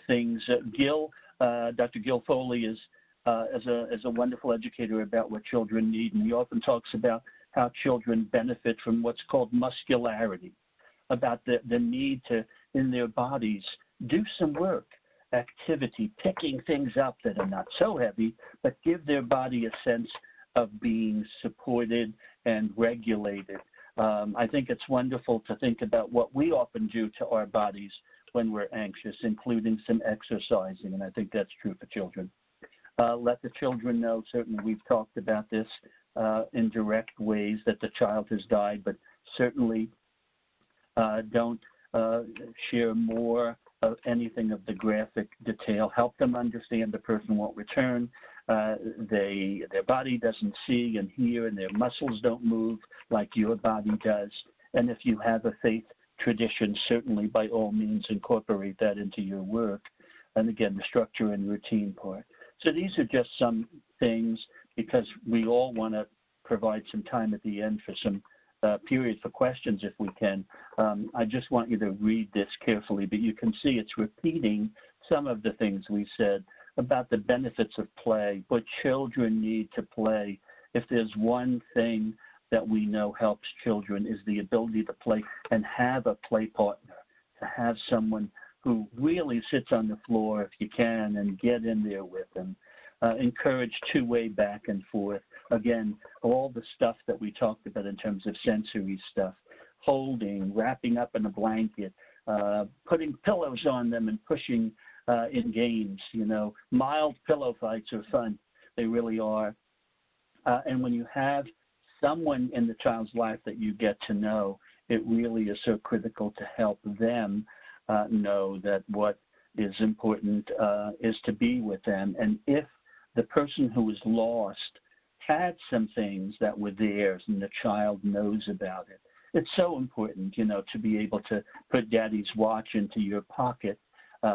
things, Dr. Gil Foley is as a wonderful educator about what children need, and he often talks about how children benefit from what's called muscularity, about the need to, in their bodies, do some work, activity, picking things up that are not so heavy, but give their body a sense of being supported and regulated. I think it's wonderful to think about what we often do to our bodies when we're anxious, including some exercising, and I think that's true for children. Let the children know, certainly we've talked about this in direct ways, that the child has died, but certainly don't share more of anything of the graphic detail. Help them understand the person won't return. Their body doesn't see and hear, and their muscles don't move like your body does. And if you have a faith tradition, certainly by all means incorporate that into your work. And again, the structure and routine part. So these are just some things, because we all want to provide some time at the end for some period for questions if we can. I just want you to read this carefully, but you can see it's repeating some of the things we said about the benefits of play, what children need to play. If there's one thing that we know helps children is the ability to play and have a play partner, to have someone who really sits on the floor if you can and get in there with them. Encourage two-way back and forth. Again, all the stuff that we talked about in terms of sensory stuff, holding, wrapping up in a blanket, putting pillows on them and pushing in games. You know, mild pillow fights are fun. They really are. And when you have someone in the child's life that you get to know, it really is so critical to help them know that what is important is to be with them. And if the person who is lost had some things that were theirs and the child knows about it, it's so important, you know, to be able to put daddy's watch into your pocket.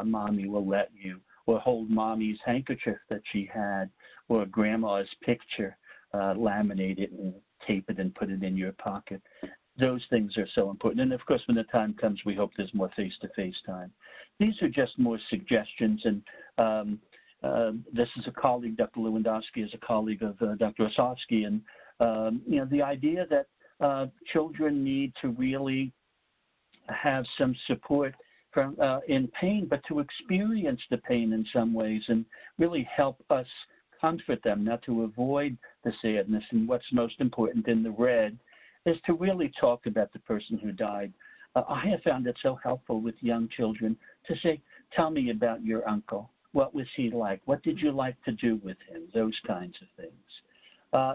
Mommy will let you, or hold mommy's handkerchief that she had, or grandma's picture, laminate it and tape it and put it in your pocket. Those things are so important. And of course, when the time comes, we hope there's more face-to-face time. These are just more suggestions. And this is a colleague, Dr. Lewandowski is a colleague of Dr. Osofsky. And, you know, the idea that children need to really have some support from, in pain, but to experience the pain in some ways and really help us comfort them, not to avoid the sadness. And what's most important in the red is to really talk about the person who died. I have found it so helpful with young children to say, Tell me about your uncle. What was he like? What did you like to do with him? Those kinds of things.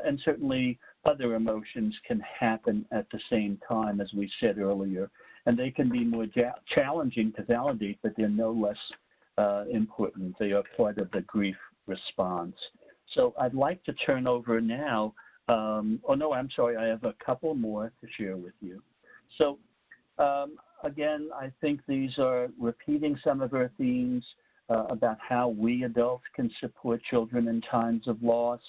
And certainly other emotions can happen at the same time, as we said earlier, and they can be more challenging to validate, but they're no less important. They are part of the grief response. So I'd like to turn over now. Oh, no, I'm sorry. I have a couple more to share with you. So again, I think these are repeating some of our themes about how we adults can support children in times of loss.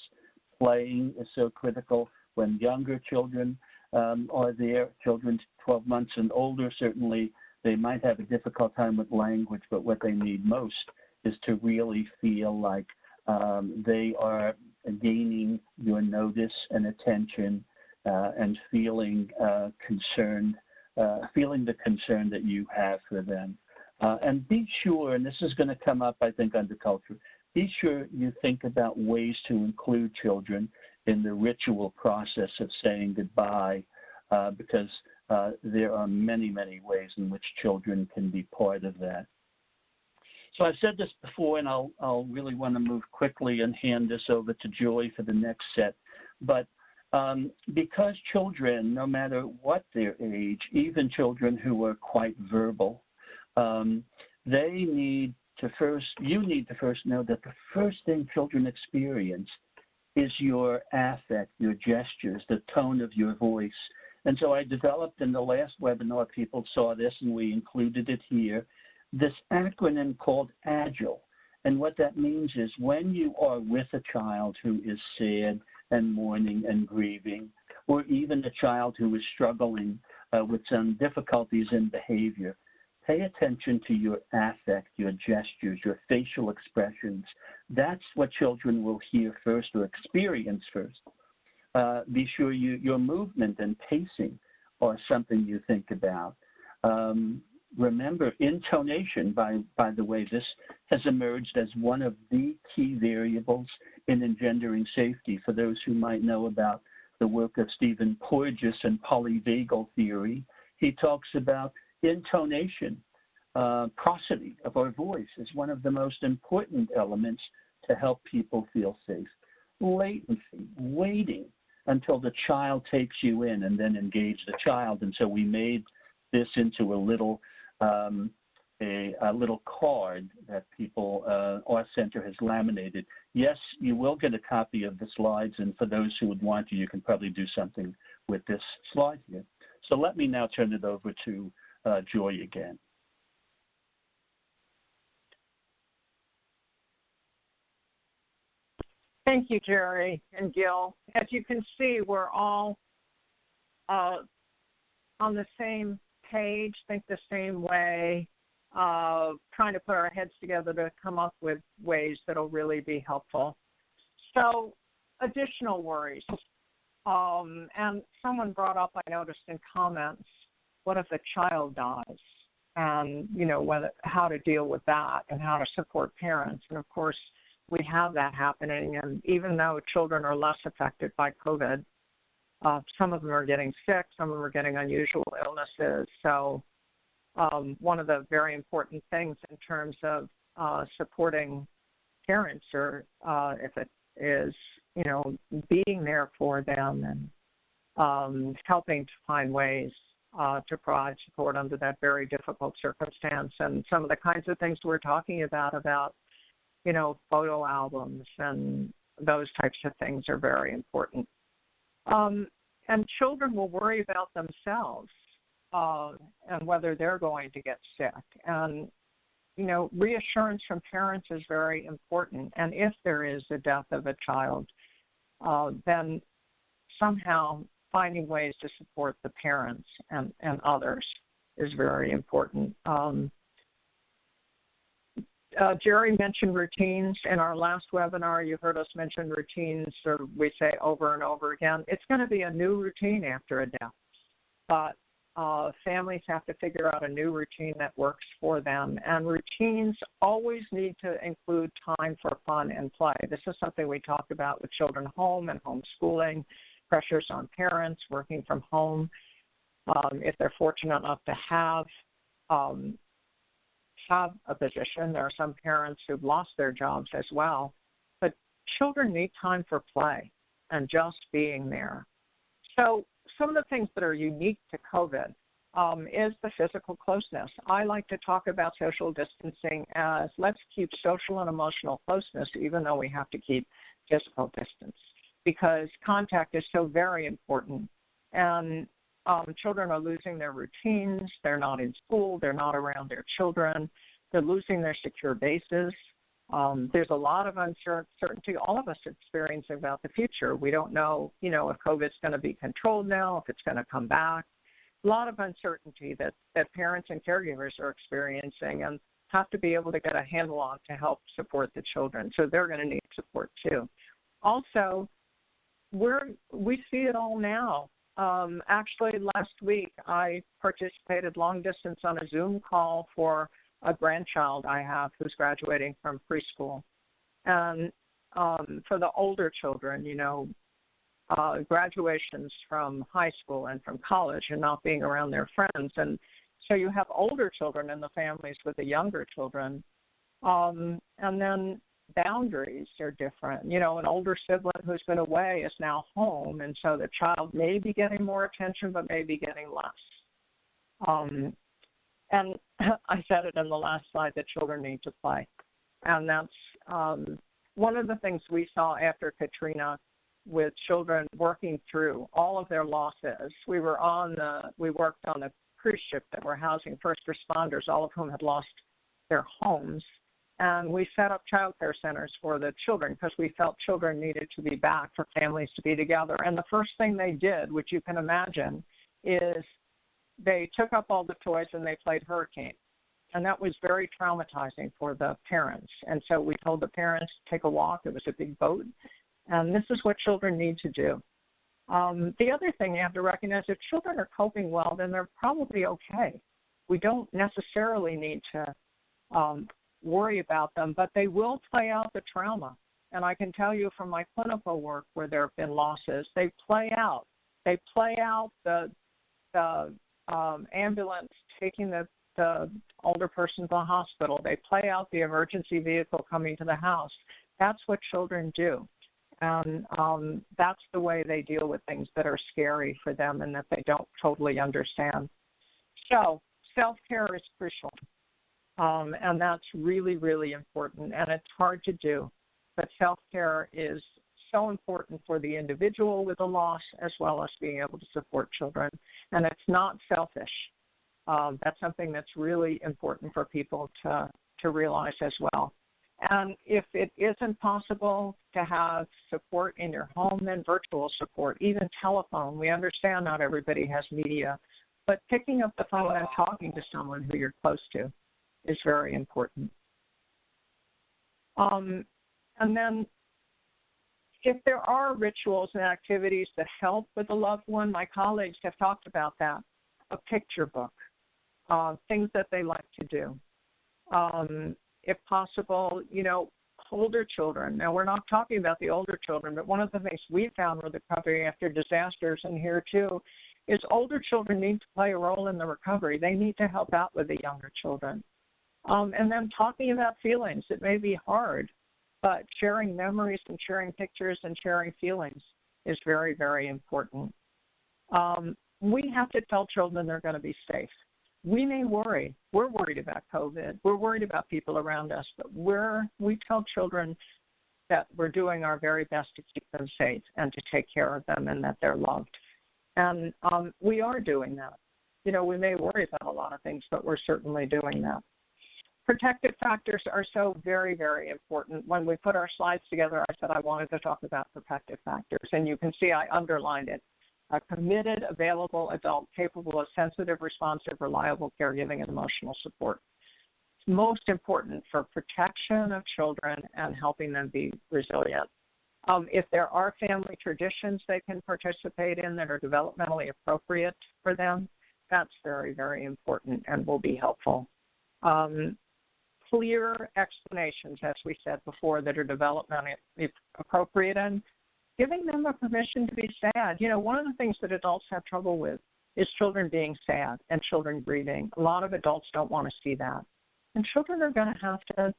Playing is so critical when younger children are there, children 12 months and older. Certainly, they might have a difficult time with language, but what they need most is to really feel like they are gaining your notice and attention and feeling concerned, feeling the concern that you have for them. And be sure, and this is going to come up, I think, under culture, be sure you think about ways to include children in the ritual process of saying goodbye, because there are many, many ways in which children can be part of that. So I've said this before, and I'll really want to move quickly and hand this over to Joy for the next set. But because children, no matter what their age, even children who are quite verbal, they need to you need to first know that the first thing children experience is your affect, your gestures, the tone of your voice. And so I developed in the last webinar, people saw this and we included it here, this acronym called AGILE. And what that means is when you are with a child who is sad and mourning and grieving, or even a child who is struggling with some difficulties in behavior, pay attention to your affect, your gestures, your facial expressions. That's what children will hear first or experience first. Be sure your movement and pacing are something you think about. Remember, intonation, by the way, this has emerged as one of the key variables in engendering safety. For those who might know about the work of Stephen Porges and polyvagal theory, he talks about intonation, prosody of our voice is one of the most important elements to help people feel safe. Latency, waiting until the child takes you in and then engage the child. And so we made this into a little card that people, our center has laminated. Yes, you will get a copy of the slides, and for those who would want to, you can probably do something with this slide here. So let me now turn it over to Joy again. Thank you, Jerry and Gil. As you can see, we're all on the same page, think the same way, trying to put our heads together to come up with ways that will really be helpful. So, additional worries. And someone brought up, I noticed in comments, what if a child dies? And, you know, how to deal with that and how to support parents. And, of course, we have that happening. And even though children are less affected by COVID, some of them are getting sick, some of them are getting unusual illnesses. So one of the very important things in terms of supporting parents, or if it is, you know, being there for them and helping to find ways to provide support under that very difficult circumstance. And some of the kinds of things we're talking about, you know, photo albums and those types of things are very important. And children will worry about themselves and whether they're going to get sick. And, you know, reassurance from parents is very important. And if there is a death of a child, then somehow finding ways to support the parents and others is very important. Jerry mentioned routines in our last webinar. You heard us mention routines, or we say over and over again. It's going to be a new routine after a death, but families have to figure out a new routine that works for them. And routines always need to include time for fun and play. This is something we talk about with children home and homeschooling, pressures on parents working from home. If they're fortunate enough to have have a position. There are some parents who've lost their jobs as well. But children need time for play and just being there. So some of the things that are unique to COVID is the physical closeness. I like to talk about social distancing as let's keep social and emotional closeness even though we have to keep physical distance, because contact is so very important. And children are losing their routines. They're not in school. They're not around their children. They're losing their secure bases. There's a lot of uncertainty all of us are experiencing about the future. We don't know, if COVID's going to be controlled now, if it's going to come back. A lot of uncertainty that parents and caregivers are experiencing and have to be able to get a handle on to help support the children. So they're going to need support too. Also, we see it all now. Actually, last week I participated long distance on a Zoom call for a grandchild I have who's graduating from preschool. And for the older children, graduations from high school and from college and not being around their friends. And so you have older children in the families with the younger children. And then boundaries are different. An older sibling who's been away is now home, and so the child may be getting more attention but may be getting less. And I said it in the last slide that children need to play. And that's one of the things we saw after Katrina with children working through all of their losses. We worked on a cruise ship that were housing first responders, all of whom had lost their homes. And we set up child care centers for the children because we felt children needed to be back for families to be together. And the first thing they did, which you can imagine, is they took up all the toys and they played hurricane. And that was very traumatizing for the parents. And so we told the parents to take a walk. It was a big boat. And this is what children need to do. The other thing you have to recognize, if children are coping well, then they're probably okay. We don't necessarily need to worry about them, but they will play out the trauma. And I can tell you from my clinical work where there have been losses, they play out. They play out the ambulance taking the older person to the hospital. They play out the emergency vehicle coming to the house. That's what children do. And that's the way they deal with things that are scary for them and that they don't totally understand. So self-care is crucial. And that's really, really important. And it's hard to do. But self-care is so important for the individual with a loss as well as being able to support children. And it's not selfish. That's something that's really important for people to realize as well. And if it isn't possible to have support in your home, then virtual support, even telephone. We understand not everybody has media, but picking up the phone and talking to someone who you're close to is very important. And then if there are rituals and activities that help with a loved one, my colleagues have talked about that. A picture book, things that they like to do. If possible, older children. Now, we're not talking about the older children, but one of the things we found with recovery after disasters, and here too, is older children need to play a role in the recovery. They need to help out with the younger children. And then talking about feelings. It may be hard, but sharing memories and sharing pictures and sharing feelings is very, very important. We have to tell children they're going to be safe. We may worry. We're worried about COVID. We're worried about people around us, but we tell children that we're doing our very best to keep them safe and to take care of them and that they're loved. And we are doing that. We may worry about a lot of things, but we're certainly doing that. Protective factors are so very, very important. When we put our slides together, I said I wanted to talk about protective factors, and you can see I underlined it. A committed, available adult capable of sensitive, responsive, reliable caregiving and emotional support. It's most important for protection of children and helping them be resilient. If there are family traditions they can participate in that are developmentally appropriate for them, that's very, very important and will be helpful. Clear explanations, as we said before, that are developmentally appropriate and giving them a permission to be sad. One of the things that adults have trouble with is children being sad and children grieving. A lot of adults don't want to see that. And children are going to have to,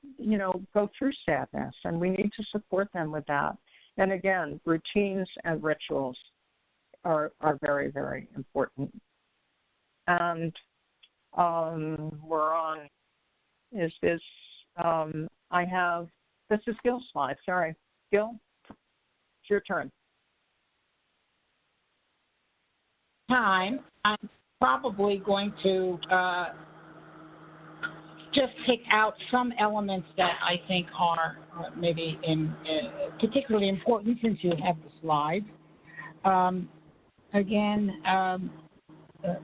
go through sadness, and we need to support them with that. And again, routines and rituals are very, very important. And we're on, this is Gil's slide. Sorry. Gil, it's your turn. I'm probably going to just pick out some elements that I think are maybe particularly important since you have the slides.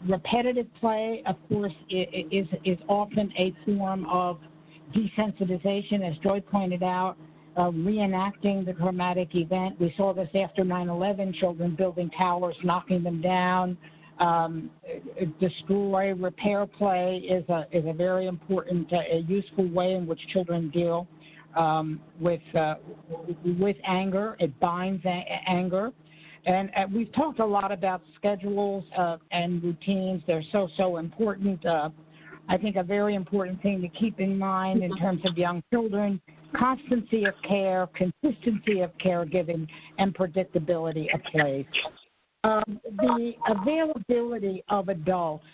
Repetitive play, of course, is often a form of desensitization, as Joy pointed out, reenacting the traumatic event. We saw this after 9/11, children building towers, knocking them down. Destroy, repair play is a very important, useful way in which children deal with anger. It binds anger. And we've talked a lot about schedules and routines. They're so important. I think a very important thing to keep in mind in terms of young children, constancy of care, consistency of caregiving, and predictability of play. The availability of adults.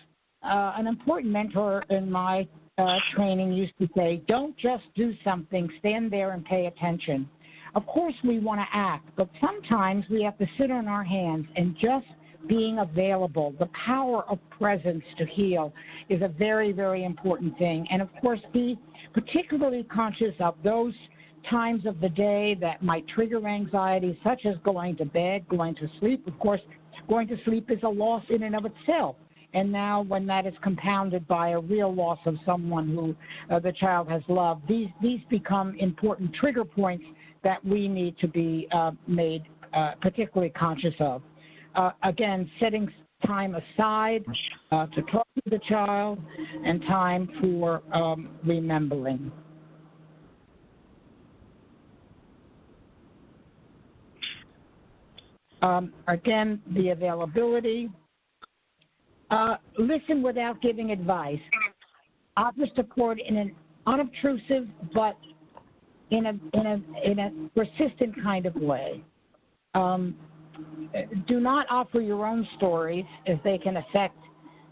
An important mentor in my training used to say, don't just do something, stand there and pay attention. Of course we want to act, but sometimes we have to sit on our hands, and just being available, the power of presence to heal is a very, very important thing. And of course, be particularly conscious of those times of the day that might trigger anxiety, such as going to bed, going to sleep. Of course, going to sleep is a loss in and of itself. And now when that is compounded by a real loss of someone who the child has loved, these become important trigger points that we need to be made particularly conscious of. Again, setting time aside to talk to the child and time for remembering. Again, the availability. Listen without giving advice. Offer support in an unobtrusive but in a persistent kind of way. Do not offer your own stories, as they can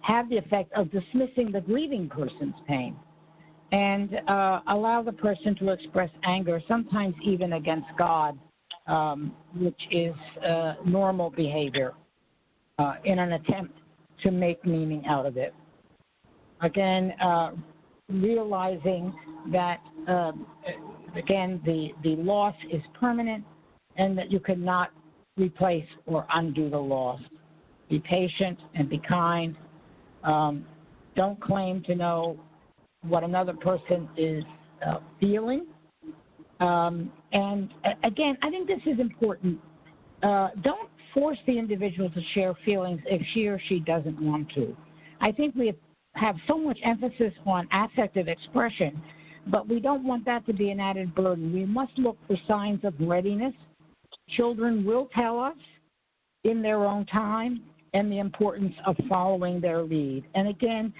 have the effect of dismissing the grieving person's pain, and allow the person to express anger, sometimes even against God, which is normal behavior, in an attempt to make meaning out of it. Again, realizing that, again, the loss is permanent and that you cannot replace or undo the loss. Be patient and be kind. Don't claim to know what another person is feeling. And again, I think this is important. Don't force the individual to share feelings if she or she doesn't want to. I think we have so much emphasis on affective expression, but we don't want that to be an added burden. We must look for signs of readiness. Children will tell us in their own time, and the importance of following their lead. And again,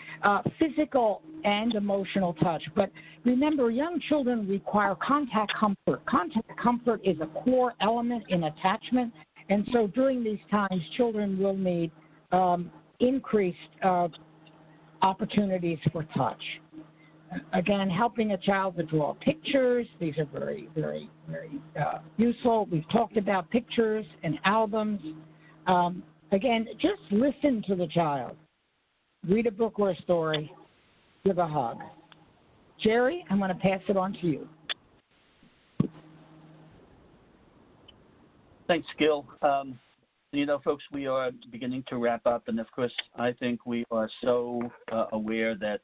physical and emotional touch. But remember, young children require contact comfort. Contact comfort is a core element in attachment. And so during these times, children will need increased opportunities for touch. Again, helping a child to draw pictures. These are very, very, very useful. We've talked about pictures and albums. Again, just listen to the child. Read a book or a story. Give a hug. Jerry, I'm going to pass it on to you. Thanks, Gil. Folks, we are beginning to wrap up, and of course, I think we are so aware that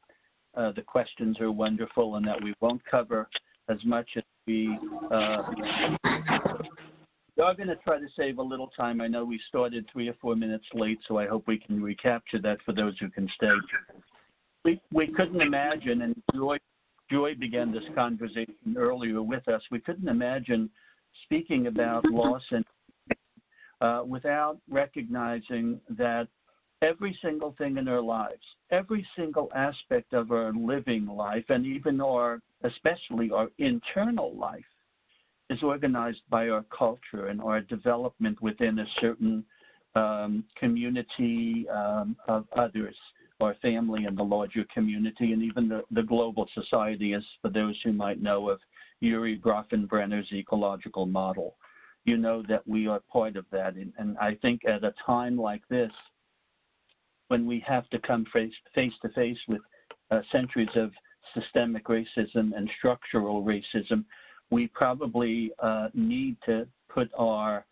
the questions are wonderful and that we won't cover as much as we are going to try to save a little time. I know we started 3 or 4 minutes late, so I hope we can recapture that for those who can stay. We couldn't imagine, and Joy began this conversation earlier with us, we couldn't imagine speaking about loss and without recognizing that every single thing in our lives, every single aspect of our living life, and even especially our internal life, is organized by our culture and our development within a certain community of others, our family and the larger community, and even the global society, as for those who might know of Urie Grafenbrenner's ecological model. You know that we are part of that. And I think at a time like this, when we have to come face to face with centuries of systemic racism and structural racism, we probably need to put our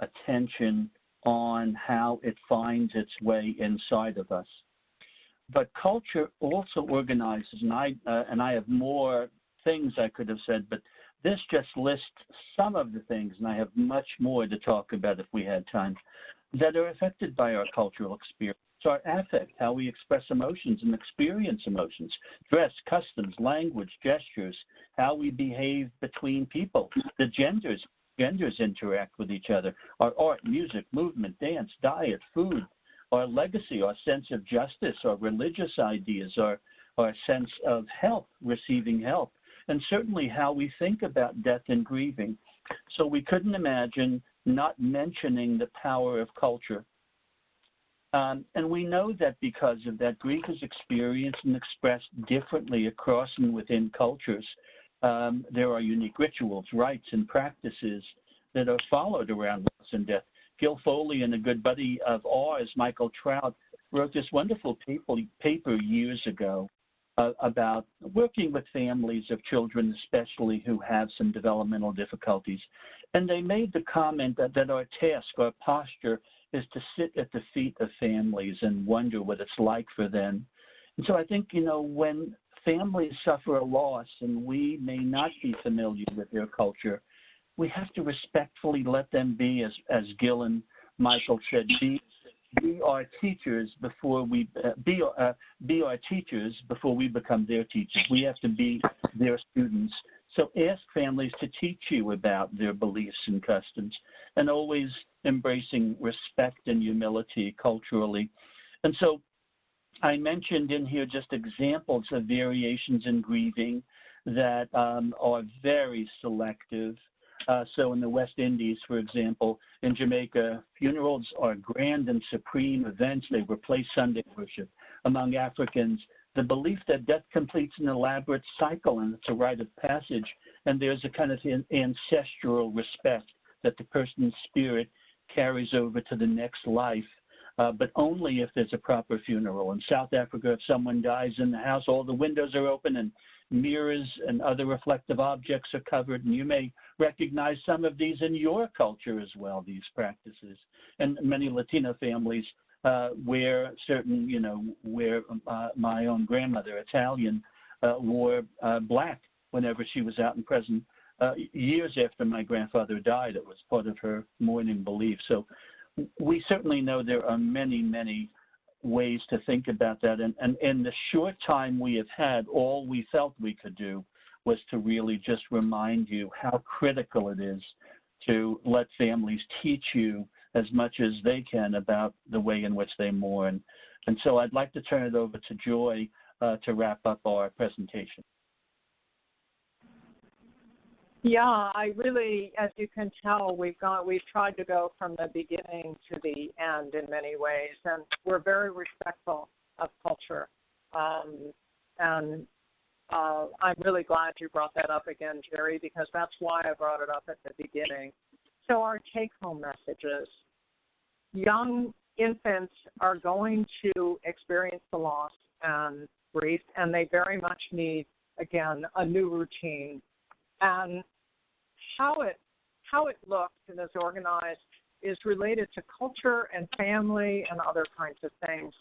attention on how it finds its way inside of us. But culture also organizes, and I have more things I could have said, but this just lists some of the things, and I have much more to talk about if we had time, that are affected by our cultural experience. Our affect, how we express emotions and experience emotions, dress, customs, language, gestures, how we behave between people, the genders interact with each other, our art, music, movement, dance, diet, food, our legacy, our sense of justice, our religious ideas, our sense of help, receiving help, and certainly how we think about death and grieving. So we couldn't imagine not mentioning the power of culture. And we know that because of that, grief is experienced and expressed differently across and within cultures. There are unique rituals, rites, and practices that are followed around loss and death. Gil Foley and a good buddy of ours, Michael Trout, wrote this wonderful paper years ago about working with families of children, especially who have some developmental difficulties. And they made the comment that our task, our posture, is to sit at the feet of families and wonder what it's like for them. And so I think, when families suffer a loss and we may not be familiar with their culture, we have to respectfully let them be, as Gil and Michael said, be our teachers before we be our teachers before we become their teachers. We have to be their students. So ask families to teach you about their beliefs and customs, and always embracing respect and humility culturally. And so I mentioned in here just examples of variations in grieving that are very selective. So in the West Indies, for example, in Jamaica, funerals are grand and supreme events. They replace Sunday worship. Among Africans, the belief that death completes an elaborate cycle and it's a rite of passage, and there's a kind of ancestral respect that the person's spirit carries over to the next life, but only if there's a proper funeral. In South Africa, if someone dies in the house, all the windows are open and mirrors and other reflective objects are covered, and you may recognize some of these in your culture as well, these practices. And many Latino families where certain, where my own grandmother, Italian, wore black whenever she was out in present. Years after my grandfather died, it was part of her mourning belief. So we certainly know there are many, many ways to think about that. And in the short time we have had, all we felt we could do was to really just remind you how critical it is to let families teach you as much as they can about the way in which they mourn. And so I'd like to turn it over to Joy to wrap up our presentation. Yeah, I really, as you can tell, we've tried to go from the beginning to the end in many ways, and we're very respectful of culture. And I'm really glad you brought that up again, Jerry, because that's why I brought it up at the beginning. So our take-home messages: young infants are going to experience the loss and grief, and they very much need, again, a new routine. And how it looks and is organized is related to culture and family and other kinds of things.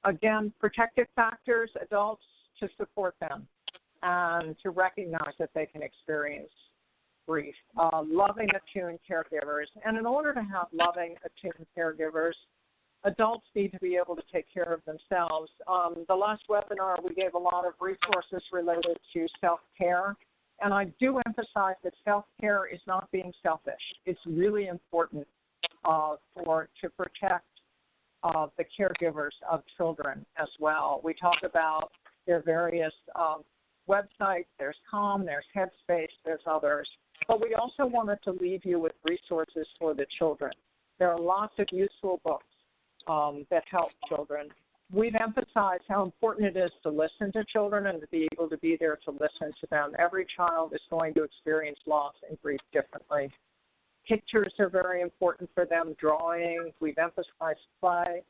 Again, protective factors, adults to support them and to recognize that they can experience grief. Loving, attuned caregivers. And in order to have loving, attuned caregivers, adults need to be able to take care of themselves. The last webinar, we gave a lot of resources related to self-care. And I do emphasize that self-care is not being selfish. It's really important to protect the caregivers of children as well. We talk about their various websites. There's Calm, there's Headspace, there's others. But we also wanted to leave you with resources for the children. There are lots of useful books that help children. We've emphasized how important it is to listen to children and to be able to be there to listen to them. Every child is going to experience loss and grief differently. Pictures are very important for them, drawing. We've emphasized play.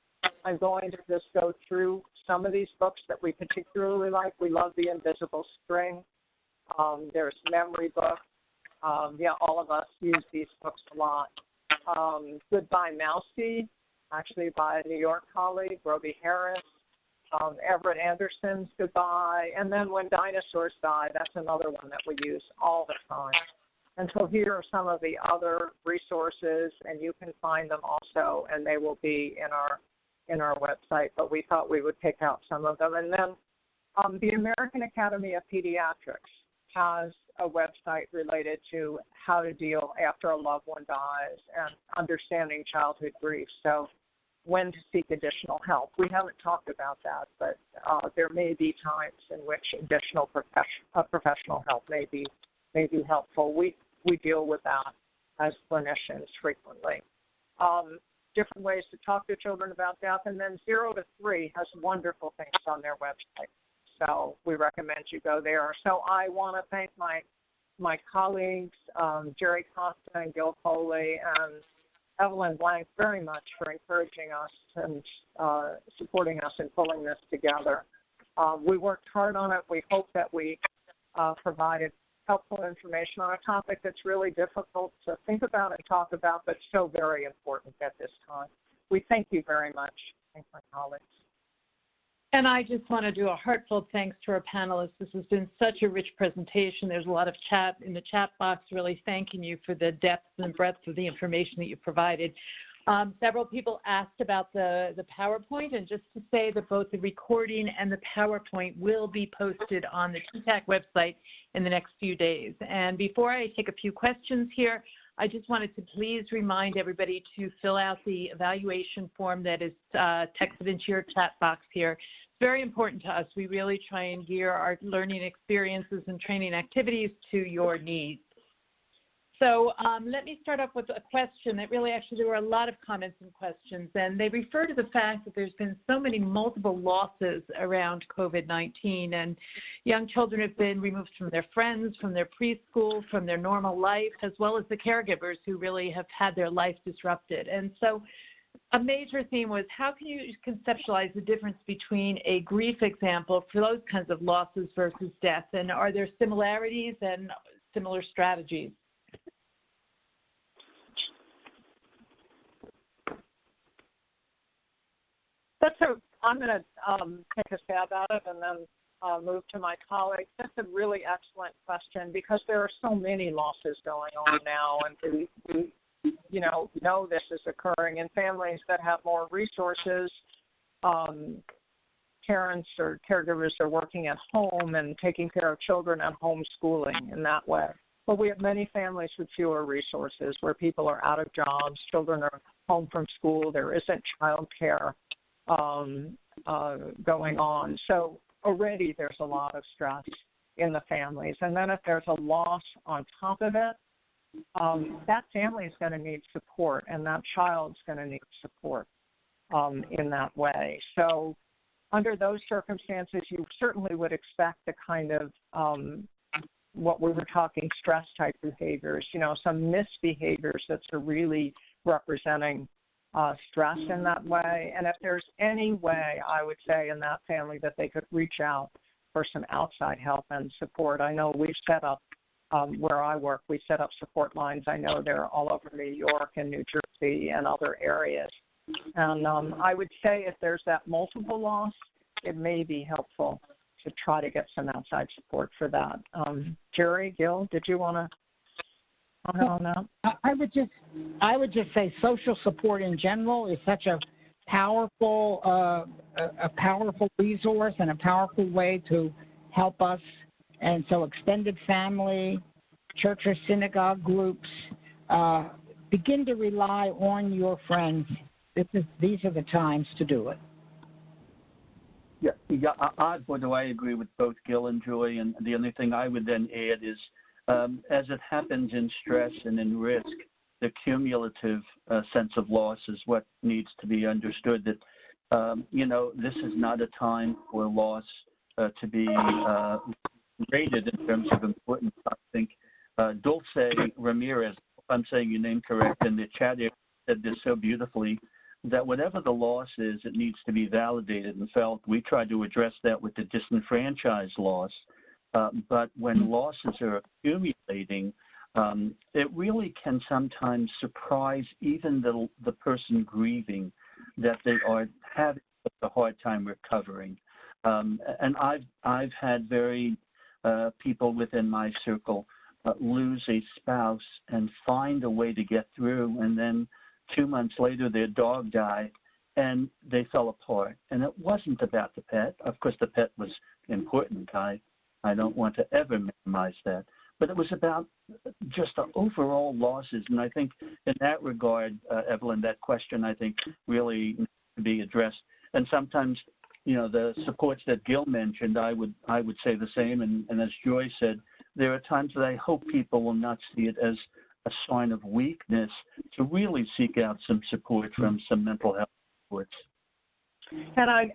I'm going to just go through some of these books that we particularly like. We love The Invisible String. There's memory books. All of us use these books a lot. Goodbye Mousy, actually by a New York colleague, Roby Harris. Everett Anderson's Goodbye. And then When Dinosaurs Die, that's another one that we use all the time. And so here are some of the other resources, and you can find them also, and they will be in our website. But we thought we would pick out some of them. And then the American Academy of Pediatrics has a website related to how to deal after a loved one dies and understanding childhood grief. So when to seek additional help. We haven't talked about that, but there may be times in which additional professional help may be helpful. We deal with that as clinicians frequently. Different ways to talk to children about death, and then 0 to 3 has wonderful things on their website. So we recommend you go there. So I want to thank my colleagues, Gerard Costa and Gil Foley and Evelyn Blank very much for encouraging us and supporting us in pulling this together. We worked hard on it. We hope that we provided helpful information on a topic that's really difficult to think about and talk about, but so very important at this time. We thank you very much. Thank my colleagues. And I just want to do a heartfelt thanks to our panelists. This has been such a rich presentation. There's a lot of chat in the chat box really thanking you for the depth and breadth of the information that you provided. Several people asked about the PowerPoint, and just to say that both the recording and the PowerPoint will be posted on the TTAC website in the next few days. And before I take a few questions here, I just wanted to please remind everybody to fill out the evaluation form that is texted into your chat box here. It's very important to us. We really try and gear our learning experiences and training activities to your needs. So let me start off with a question that really actually there were a lot of comments and questions, and they refer to the fact that there's been so many multiple losses around COVID-19, and young children have been removed from their friends, from their preschool, from their normal life, as well as the caregivers who really have had their life disrupted. And so a major theme was how can you conceptualize the difference between a grief example for those kinds of losses versus death, and are there similarities and similar strategies? I'm going to take a stab at it and then move to my colleagues. That's a really excellent question because there are so many losses going on now, and we know this is occurring in families that have more resources. Parents or caregivers are working at home and taking care of children at homeschooling in that way. But we have many families with fewer resources where people are out of jobs, children are home from school, there isn't child care going on. So already there's a lot of stress in the families. And then if there's a loss on top of it, that family is going to need support, and that child's going to need support in that way. So under those circumstances, you certainly would expect the kind of what we were talking stress-type behaviors, some misbehaviors that are really representing stress in that way. And if there's any way, I would say, in that family that they could reach out for some outside help and support. I know we've set up, where I work, we set up support lines. I know they're all over New York and New Jersey and other areas. And I would say if there's that multiple loss, it may be helpful to try to get some outside support for that. Jerry, Gil, did you want to comment on that? I would just say social support in general is such a powerful resource and a powerful way to help us. And so extended family, church or synagogue groups, begin to rely on your friends, these are the times to do it. I agree with both Gil and Joy, and the only thing I would then add is, as it happens in stress and in risk, the cumulative sense of loss is what needs to be understood, that, this is not a time for loss to be rated in terms of importance. I think Dulce Ramirez, if I'm saying your name correct, in the chat area said this so beautifully, that whatever the loss is, it needs to be validated and felt. We try to address that with the disenfranchised loss. But when losses are accumulating, it really can sometimes surprise even the person grieving that they are having a hard time recovering. And I've had people within my circle lose a spouse and find a way to get through, and then 2 months later their dog died and they fell apart. And it wasn't about the pet. Of course, the pet was important. I don't want to ever minimize that. But it was about just the overall losses. And I think in that regard, Evelyn, that question, I think, really needs to be addressed. And sometimes, the supports that Gil mentioned, I would say the same. And as Joy said, there are times that I hope people will not see it as a sign of weakness, to really seek out some support from some mental health supports. And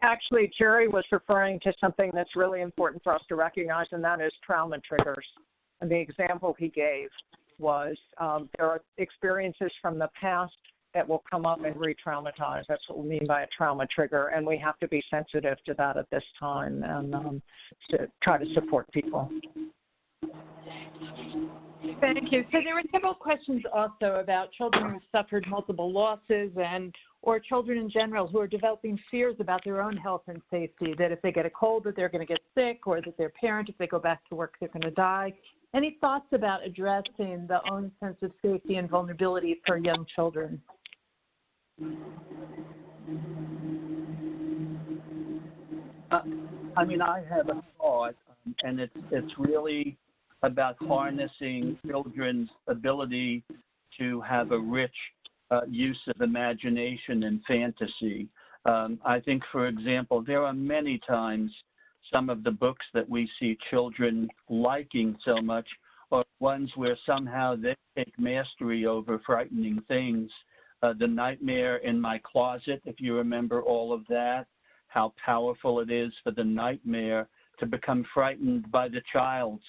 Jerry was referring to something that's really important for us to recognize, and that is trauma triggers. And the example he gave was there are experiences from the past that will come up and re-traumatize. That's what we mean by a trauma trigger, and we have to be sensitive to that at this time and to try to support people. Thank you. So there were several questions also about children who suffered multiple losses or children in general who are developing fears about their own health and safety, that if they get a cold that they're going to get sick, or that their parent, if they go back to work, they're going to die. Any thoughts about addressing the own sense of safety and vulnerability for young children? I have a thought, and it's really about harnessing children's ability to have a rich use of imagination and fantasy. I think, for example, there are many times some of the books that we see children liking so much are ones where somehow they take mastery over frightening things. The Nightmare in My Closet, if you remember all of that, how powerful it is for the nightmare to become frightened by the child's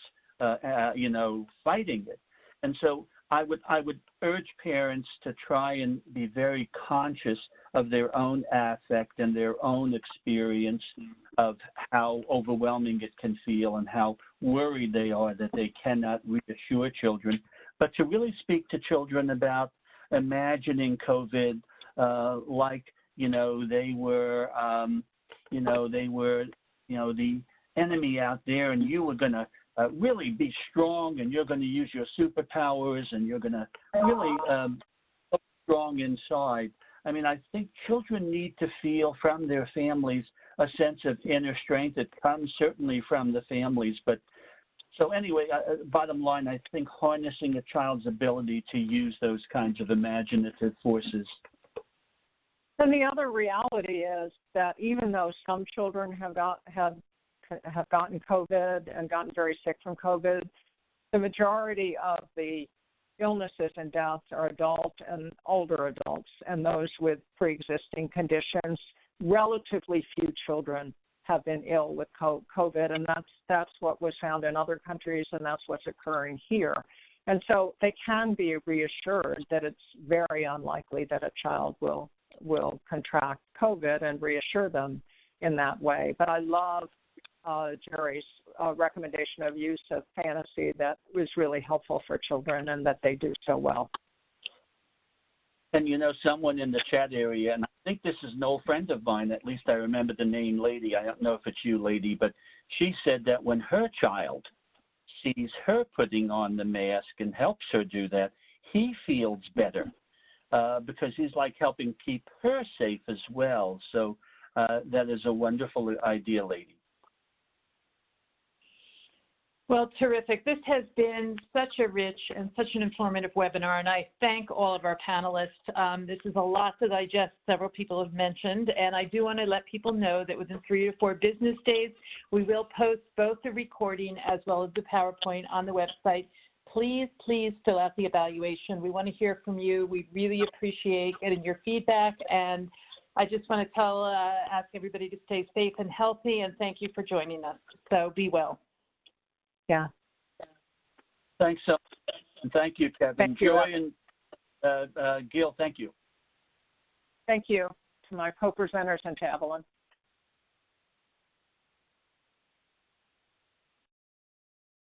fighting it. And so I would urge parents to try and be very conscious of their own affect and their own experience of how overwhelming it can feel and how worried they are that they cannot reassure children, but to really speak to children about imagining COVID like they were the enemy out there, and you were going to really be strong, and you're going to use your superpowers, and you're going to really look strong inside. I think children need to feel from their families a sense of inner strength. It comes certainly from the families. But so anyway, bottom line, I think harnessing a child's ability to use those kinds of imaginative forces. And the other reality is that even though some children have gotten COVID and gotten very sick from COVID, the majority of the illnesses and deaths are adult and older adults, and those with pre-existing conditions. Relatively few children have been ill with COVID, and that's what was found in other countries, and that's what's occurring here. And so they can be reassured that it's very unlikely that a child will contract COVID, and reassure them in that way. But I love Jerry's recommendation of use of fantasy. That was really helpful for children, and that they do so well. And someone in the chat area, and I think this is an old friend of mine, at least I remember the name Lady. I don't know if it's you, Lady, but she said that when her child sees her putting on the mask and helps her do that, he feels better because he's like helping keep her safe as well. So that is a wonderful idea, Lady. Well, terrific. This has been such a rich and such an informative webinar, and I thank all of our panelists. This is a lot to digest, several people have mentioned, and I do want to let people know that within 3 to 4 business days, we will post both the recording as well as the PowerPoint on the website. Please, please fill out the evaluation. We want to hear from you. We really appreciate getting your feedback, and I just want to ask everybody to stay safe and healthy, and thank you for joining us. So be well. Yeah. Thanks so much. And thank you, Kevin. Thank you. Joy and Gil, thank you. Thank you to my co-presenters and to Evelyn.